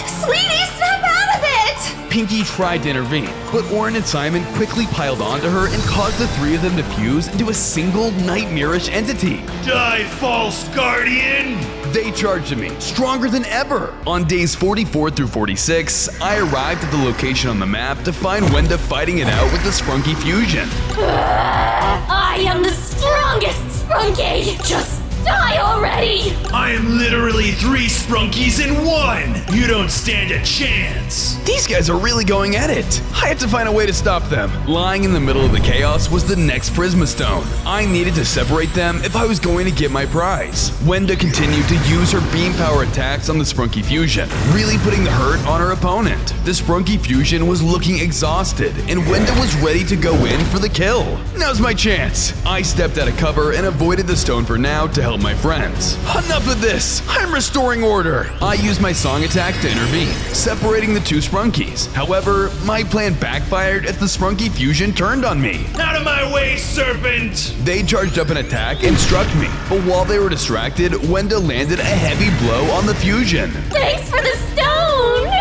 Sweetie, snap out of it! Pinky tried to intervene, but Orin and Simon quickly piled onto her and caused the three of them to fuse into a single nightmarish entity. Die, false guardian! They charged at me, stronger than ever. On days 44 through 46, I arrived at the location on the map to find Wenda fighting it out with the Spunky fusion. I am the strongest Sprunky! Just die already! I am literally 3 Sprunkies in 1! You don't stand a chance! These guys are really going at it. I had to find a way to stop them. Lying in the middle of the chaos was the next Prisma stone. I needed to separate them if I was going to get my prize. Wenda continued to use her beam power attacks on the Spunky fusion, really putting the hurt on her opponent. The Spunky fusion was looking exhausted, and Wenda was ready to go in for the kill. Now's my chance. I stepped out of cover and avoided the stone for now to help my friends. Enough of this! I'm restoring order! I used my song attack to intervene, separating the two Sprunkies. However, my plan backfired as the Spunky fusion turned on me. Out of my way, serpent! They charged up an attack and struck me, but while they were distracted, Wenda landed a heavy blow on the fusion. Thanks for the stone!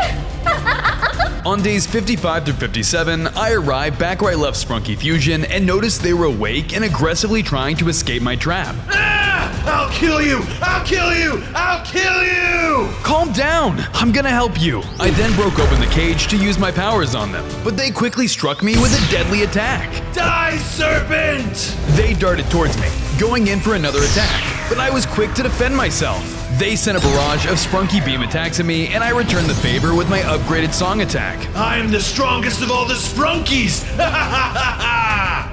On days 55 through 57, I arrived back where I left Spunky Fusion and noticed they were awake and aggressively trying to escape my trap. I'll kill you! I'll kill you! I'll kill you! Calm down! I'm gonna help you. I then broke open the cage to use my powers on them, but they quickly struck me with a deadly attack. Die, serpent! They darted towards me, going in for another attack, but I was quick to defend myself. They sent a barrage of Spunky beam attacks at me, and I returned the favor with my upgraded song attack. I am the strongest of all the Sprunkies!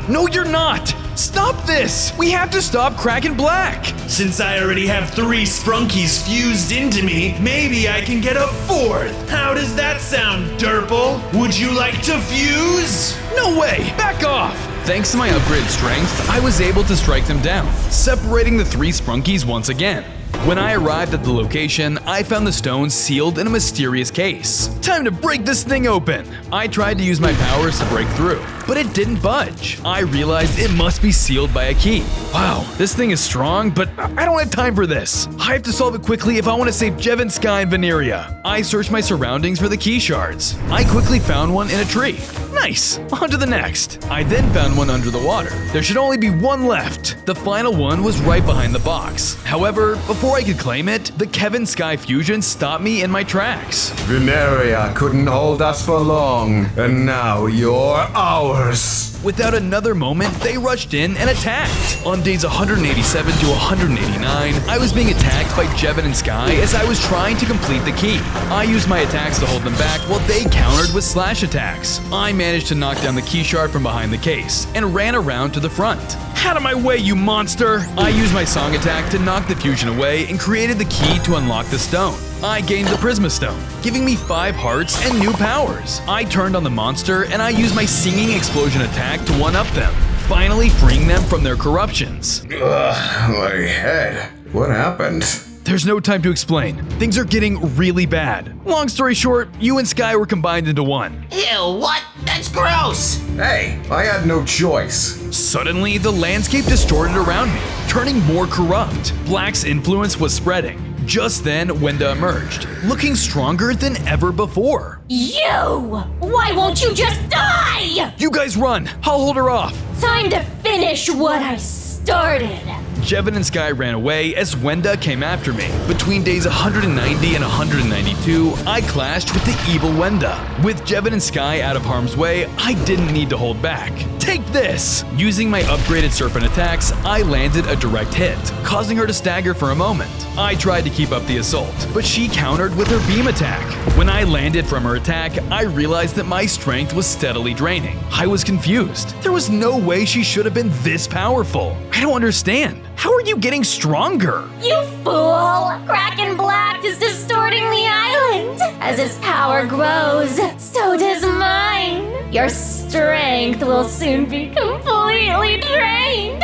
No, you're not! Stop this! We have to stop Kraken Black! Since I already have 3 Sprunkies fused into me, maybe I can get a 4th. How does that sound, Derpal? Would you like to fuse? No way! Back off! Thanks to my upgraded strength, I was able to strike them down, separating the 3 Sprunkies once again. When I arrived at the location, I found the stones sealed in a mysterious case. Time to break this thing open! I tried to use my powers to break through, but it didn't budge. I realized it must be sealed by a key. Wow, this thing is strong, but I don't have time for this. I have to solve it quickly if I want to save Jevin, Sky, and Veneria. I searched my surroundings for the key shards. I quickly found one in a tree. Nice! On to the next. I then found one under the water. There should only be one left. The final one was right behind the box. However, before I could claim it, the Kevin Sky fusion stopped me in my tracks. Veneria couldn't hold us for long, and now you're ours. Without another moment, they rushed in and attacked. On days 187 to 189, I was being attacked by Jevin and Sky as I was trying to complete the key. I used my attacks to hold them back while they countered with slash attacks. I managed to knock down the key shard from behind the case and ran around to the front. Out of my way, you monster! I used my song attack to knock the fusion away and created the key to unlock the stone. I gained the Prisma stone, giving me 5 hearts and new powers. I turned on the monster and I used my singing explosion attack to one-up them, finally freeing them from their corruptions. Ugh, my head. What happened? There's no time to explain. Things are getting really bad. Long story short, you and Sky were combined into one. Ew, what? That's gross! Hey, I had no choice. Suddenly, the landscape distorted around me, turning more corrupt. Black's influence was spreading. Just then, Wenda emerged, looking stronger than ever before. You! Why won't you just die? You guys run! I'll hold her off! Time to finish what I started. Jevin and Sky ran away as Wenda came after me. Between days 190 and 192, I clashed with the evil Wenda. With Jevin and Sky out of harm's way, I didn't need to hold back. Take this! Using my upgraded serpent attacks, I landed a direct hit, causing her to stagger for a moment. I tried to keep up the assault, but she countered with her beam attack. When I landed from her attack, I realized that my strength was steadily draining. I was confused. There was no way she should have been this powerful. I don't understand. How are you getting stronger? You fool! Kraken Black is distorting the island. As his power grows, so does mine. Your strength will soon be completely drained.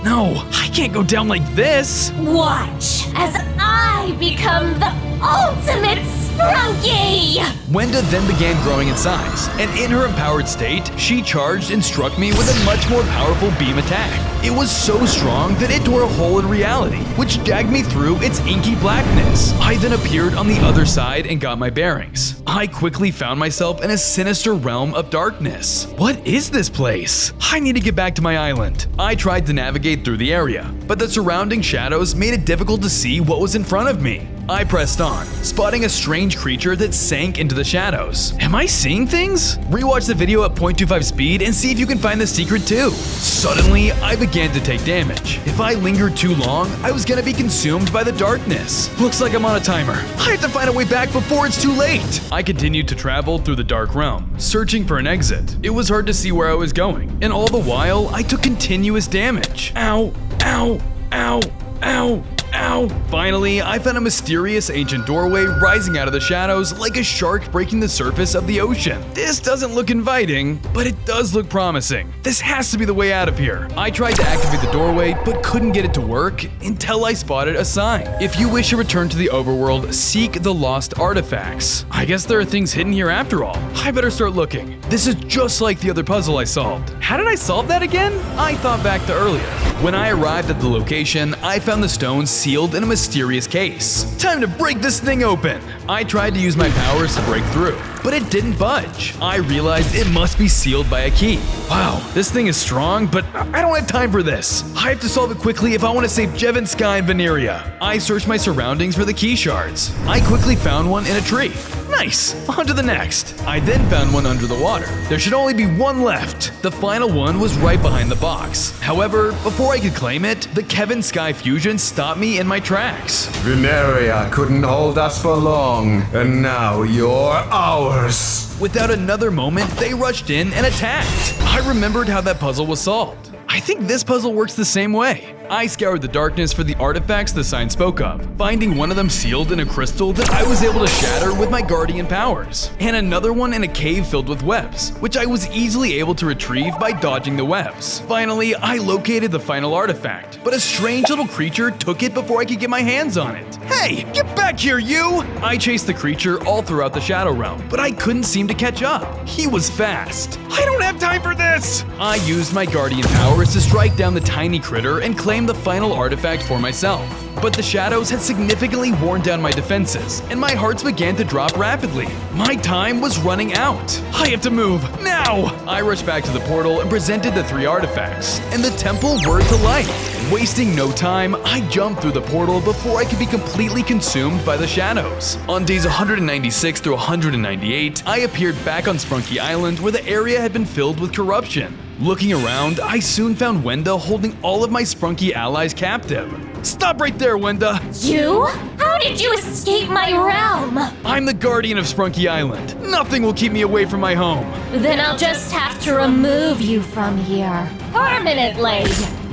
No, I can't go down like this. Watch as I become the ultimate Sprunky! Wenda then began growing in size, and in her empowered state, she charged and struck me with a much more powerful beam attack. It was so strong that it tore a hole in reality, which dragged me through its inky blackness. I then appeared on the other side and got my bearings. I quickly found myself in a sinister realm of darkness. What is this place? I need to get back to my island. I tried to navigate through the area, but the surrounding shadows made it difficult to see what was in front of me. I pressed on, spotting a strange creature that sank into the shadows. Am I seeing things? Rewatch the video at 0.25 speed and see if you can find the secret too. Suddenly, I began to take damage. If I lingered too long, I was gonna be consumed by the darkness. Looks like I'm on a timer. I have to find a way back before it's too late. I continued to travel through the dark realm, searching for an exit. It was hard to see where I was going, and all the while, I took continuous damage. Ow, ow, ow, ow. Ow! Finally, I found a mysterious ancient doorway rising out of the shadows like a shark breaking the surface of the ocean. This doesn't look inviting, but it does look promising. This has to be the way out of here. I tried to activate the doorway, but couldn't get it to work until I spotted a sign. If you wish to return to the overworld, seek the lost artifacts. I guess there are things hidden here after all. I better start looking. This is just like the other puzzle I solved. How did I solve that again? I thought back to earlier. When I arrived at the location, I found the stones sealed in a mysterious case. Time to break this thing open! I tried to use my powers to break through, but it didn't budge. I realized it must be sealed by a key. Wow, this thing is strong, but I don't have time for this. I have to solve it quickly if I want to save Jevin, Sky, and Veneria. I searched my surroundings for the key shards. I quickly found one in a tree. Nice! On to the next. I then found one under the water. There should only be one left. The final one was right behind the box. However, before I could claim it, the Kevin Sky fusion stopped me in my tracks. Veneria couldn't hold us for long, and now you're ours. Without another moment, they rushed in and attacked. I remembered how that puzzle was solved. I think this puzzle works the same way. I scoured the darkness for the artifacts the sign spoke of, finding one of them sealed in a crystal that I was able to shatter with my guardian powers, and another one in a cave filled with webs, which I was easily able to retrieve by dodging the webs. Finally, I located the final artifact, but a strange little creature took it before I could get my hands on it. Hey, get back here, you! I chased the creature all throughout the Shadow Realm, but I couldn't seem to catch up. He was fast. I don't have time for this! I used my guardian powers to strike down the tiny critter and claim the final artifact for myself. But the shadows had significantly worn down my defenses, and my hearts began to drop rapidly. My time was running out. I have to move, now! I rushed back to the portal and presented the 3 artifacts, and the temple whirred to life. Wasting no time, I jumped through the portal before I could be completely consumed by the shadows. On days 196 through 198, I appeared back on Spunky Island where the area had been filled with corruption. Looking around, I soon found Wenda holding all of my Spunky allies captive. Stop right there, Wenda! You? How did you escape my realm? I'm the guardian of Spunky Island. Nothing will keep me away from my home. Then I'll just have to remove you from here. Permanently.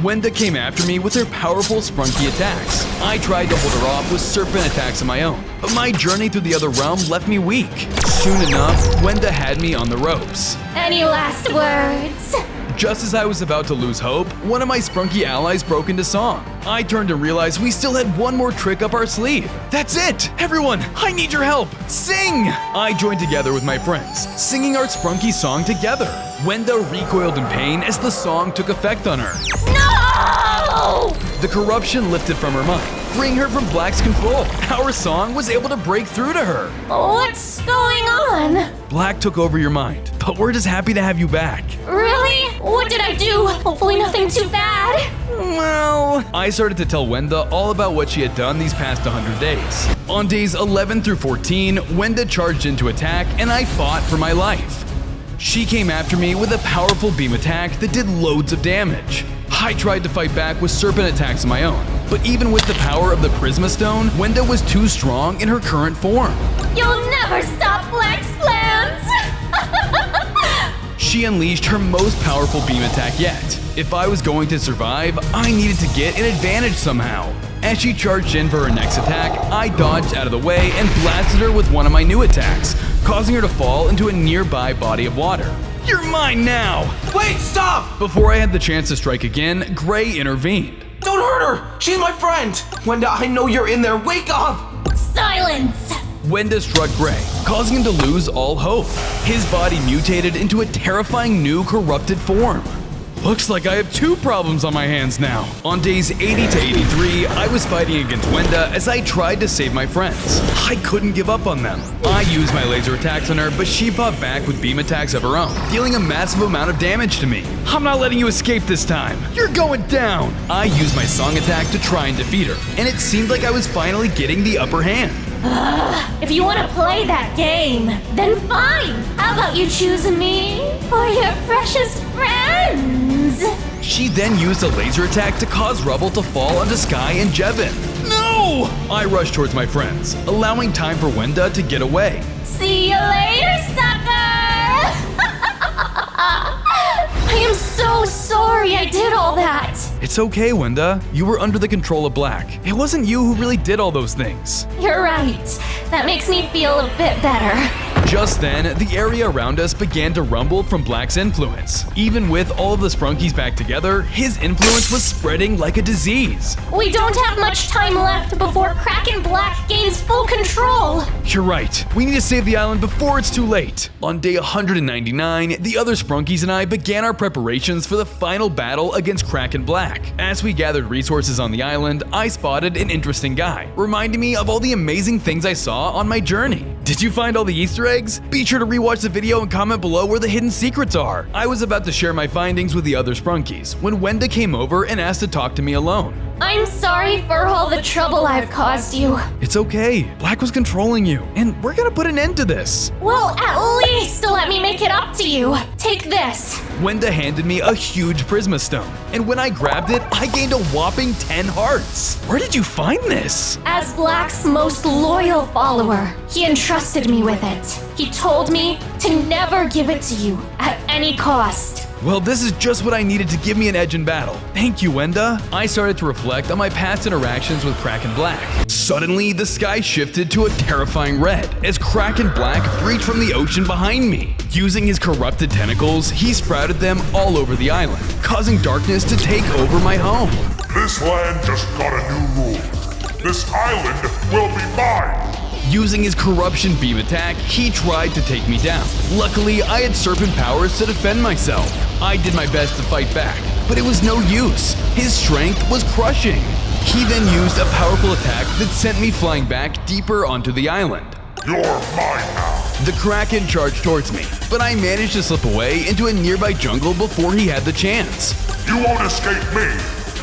Wenda came after me with her powerful Sprunky attacks. I tried to hold her off with serpent attacks of my own, but my journey through the other realm left me weak. Soon enough, Wenda had me on the ropes. Any last words? Just as I was about to lose hope, one of my Sprunky allies broke into song. I turned and realized we still had one more trick up our sleeve. That's it! Everyone, I need your help! Sing! I joined together with my friends, singing our Sprunky song together. Wenda recoiled in pain as the song took effect on her. No! The corruption lifted from her mind, freeing her from Black's control. Our song was able to break through to her. What's going on? Black took over your mind, but we're just happy to have you back. Really? What did I do? Hopefully nothing too bad. Well, I started to tell Wenda all about what she had done these past 100 days. On days 11 through 14, Wenda charged into attack and I fought for my life. She came after me with a powerful beam attack that did loads of damage. I tried to fight back with serpent attacks of my own, but even with the power of the Prisma Stone, Wenda was too strong in her current form. You'll never stop Black's plans! She unleashed her most powerful beam attack yet. If I was going to survive, I needed to get an advantage somehow. As she charged in for her next attack, I dodged out of the way and blasted her with one of my new attacks, causing her to fall into a nearby body of water. You're mine now! Wait, stop! Before I had the chance to strike again, Gray intervened. Don't hurt her! She's my friend! Wenda, I know you're in there. Wake up! Silence! Wenda struck Gray, causing him to lose all hope. His body mutated into a terrifying new corrupted form. Looks like I have 2 problems on my hands now. On days 80 to 83, I was fighting against Wenda as I tried to save my friends. I couldn't give up on them. I used my laser attacks on her, but she fought back with beam attacks of her own, dealing a massive amount of damage to me. I'm not letting you escape this time. You're going down. I used my song attack to try and defeat her, and it seemed like I was finally getting the upper hand. If you want to play that game, then fine. How about you choose me or your precious friends? She then used a laser attack to cause rubble to fall onto Sky and Jevin. No! I rushed towards my friends, allowing time for Wenda to get away. See you later, sucker! I am so sorry I did all that. It's okay, Wenda. You were under the control of Black. It wasn't you who really did all those things. You're right. That makes me feel a bit better. Just then, the area around us began to rumble from Black's influence. Even with all of the Sprunkies back together, his influence was spreading like a disease. We don't have much time left before Kraken Black gains full control. You're right. We need to save the island before it's too late. On day 199, the other Sprunkies and I began our preparations for the final battle against Kraken Black. As we gathered resources on the island, I spotted an interesting guy, reminding me of all the amazing things I saw on my journey. Did you find all the Easter eggs? Be sure to rewatch the video and comment below where the hidden secrets are. I was about to share my findings with the other Sprunkies when Wenda came over and asked to talk to me alone. I'm sorry for all the trouble I've caused you. It's okay. Black was controlling you, and we're gonna put an end to this. Well, at least let me make it up to you. Take this. Wenda handed me a huge Prisma Stone, and when I grabbed it, I gained a whopping 10 hearts. Where did you find this? As Black's most loyal follower, he entrusted me with it. He told me to never give it to you at any cost. Well, this is just what I needed to give me an edge in battle. Thank you, Wenda. I started to reflect on my past interactions with Kraken Black. Suddenly, the sky shifted to a terrifying red as Kraken Black breached from the ocean behind me. Using his corrupted tentacles, he sprouted them all over the island, causing darkness to take over my home. This land just got a new rule. This island will be mine! Using his corruption beam attack, he tried to take me down. Luckily, I had serpent powers to defend myself. I did my best to fight back, but it was no use. His strength was crushing. He then used a powerful attack that sent me flying back deeper onto the island. You're mine now. The Kraken charged towards me, but I managed to slip away into a nearby jungle before he had the chance. You won't escape me.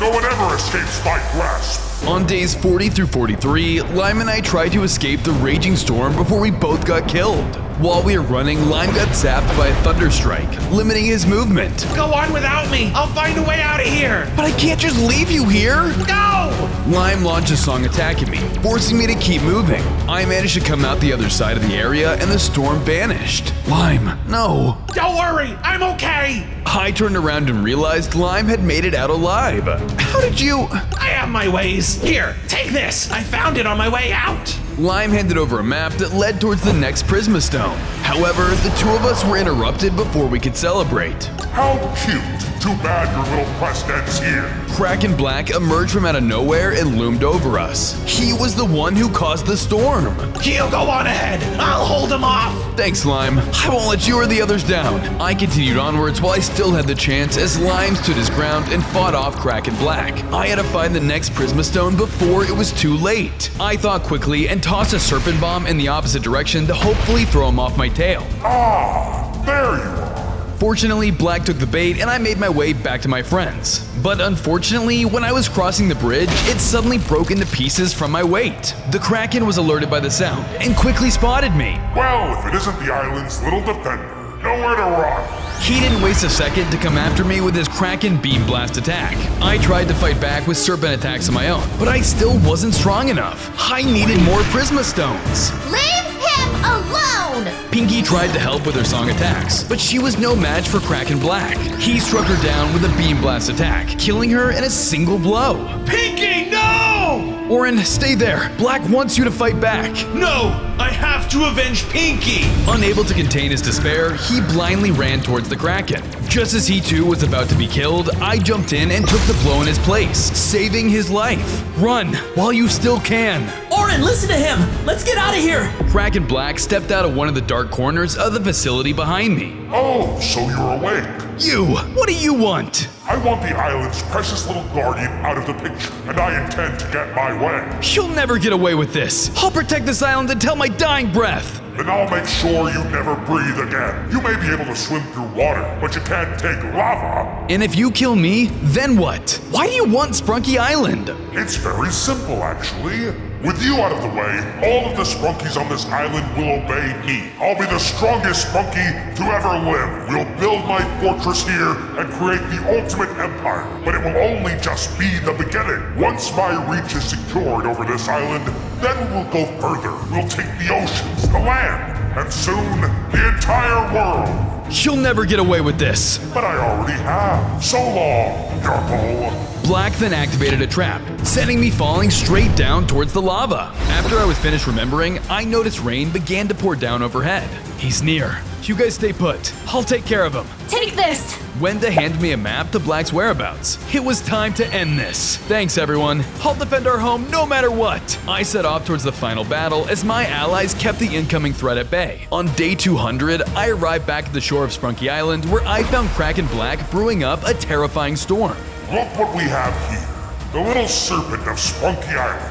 No one ever escapes my grasp. On days 40 through 43, Lime and I tried to escape the raging storm before we both got killed. While we were running, Lime got zapped by a thunder strike, limiting his movement. Go on without me. I'll find a way out of here. But I can't just leave you here. Go! Lime launched a song attacking me, forcing me to keep moving. I managed to come out the other side of the area and the storm vanished. Lime, no. Don't worry, I'm okay. I turned around and realized Lime had made it out alive. How did you? I have my ways. Here, take this. I found it on my way out. Lime handed over a map that led towards the next Prisma stone. However, the two of us were interrupted before we could celebrate. How cute. Too bad your little quest ends here. Kraken Black emerged from out of nowhere and loomed over us. He was the one who caused the storm. He'll go on ahead. I'll hold him off. Thanks, Lime. I won't let you or the others down. I continued onwards while I still had the chance as Lime stood his ground and fought off Kraken Black. I had to find the next Prisma stone before it was too late. I thought quickly and tossed a serpent bomb in the opposite direction to hopefully throw him off my tail. Ah, there you are. Fortunately, Black took the bait and I made my way back to my friends. But unfortunately, when I was crossing the bridge, it suddenly broke into pieces from my weight. The Kraken was alerted by the sound and quickly spotted me. Well, if it isn't the island's little defender, nowhere to run. He didn't waste a second to come after me with his Kraken beam blast attack. I tried to fight back with serpent attacks of my own, but I still wasn't strong enough. I needed more Prisma stones. Leave him alone! Pinky tried to help with her song attacks, but she was no match for Kraken Black. He struck her down with a beam blast attack, killing her in a single blow. Pinky, no! Orin, stay there. Black wants you to fight back. No! I have to avenge Pinky! Unable to contain his despair, he blindly ran towards the Kraken. Just as he too was about to be killed, I jumped in and took the blow in his place, saving his life. Run while you still can. Orin, listen to him! Let's get out of here! Kraken Black stepped out of one of the dark corners of the facility behind me. Oh, so you're awake. You! What do you want? I want the island's precious little guardian out of the picture, and I intend to get my way. You'll never get away with this. I'll protect this island until my dying breath. Then I'll make sure you never breathe again. You may be able to swim through water, but you can't take lava. And if you kill me, then what? Why do you want Spunky Island? It's very simple, actually. With you out of the way, all of the Sprunkies on this island will obey me. I'll be the strongest Spunky to ever live. We'll build my fortress here and create the ultimate empire. But it will only just be the beginning. Once my reach is secured over this island, then we'll go further. We'll take the oceans, the land, and soon the entire world. You'll never get away with this. But I already have. So long, Derpal. Black then activated a trap, sending me falling straight down towards the lava. After I was finished remembering, I noticed rain began to pour down overhead. He's near. You guys stay put. I'll take care of him. Take this! Wenda handed me a map to Black's whereabouts. It was time to end this. Thanks, everyone. I'll defend our home no matter what. I set off towards the final battle as my allies kept the incoming threat at bay. On day 200, I arrived back at the shore of Spunky Island where I found Kraken Black brewing up a terrifying storm. Look what we have here. The little serpent of Spunky Island.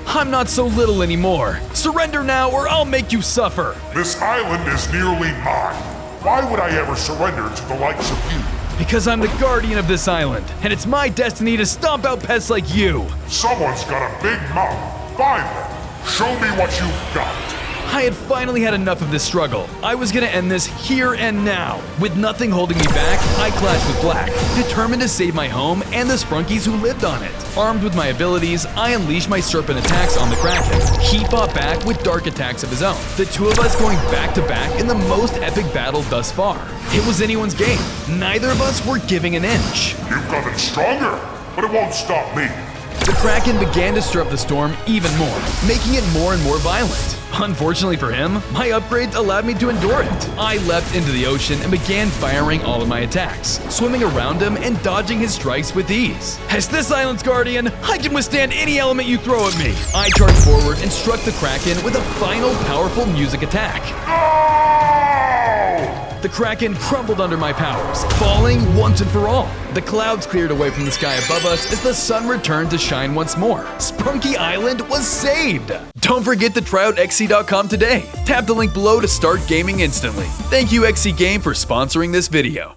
I'm not so little anymore. Surrender now or I'll make you suffer. This island is nearly mine. Why would I ever surrender to the likes of you? Because I'm the guardian of this island, and it's my destiny to stomp out pests like you. Someone's got a big mouth. Find them. Show me what you've got. I had finally had enough of this struggle. I was gonna end this here and now. With nothing holding me back, I clashed with Black, determined to save my home and the Sprunkies who lived on it. Armed with my abilities, I unleashed my serpent attacks on the Kraken. He fought back with dark attacks of his own, the two of us going back to back in the most epic battle thus far. It was anyone's game. Neither of us were giving an inch. You've gotten stronger, but it won't stop me. The Kraken began to stir up the storm even more, making it more and more violent. Unfortunately for him, my upgrades allowed me to endure it. I leapt into the ocean and began firing all of my attacks, swimming around him and dodging his strikes with ease. As this island's guardian, I can withstand any element you throw at me. I charged forward and struck the Kraken with a final powerful music attack. The Kraken crumbled under my powers, falling once and for all. The clouds cleared away from the sky above us as the sun returned to shine once more. Spunky Island was saved! Don't forget to try out XC.com today. Tap the link below to start gaming instantly. Thank you XC Game for sponsoring this video.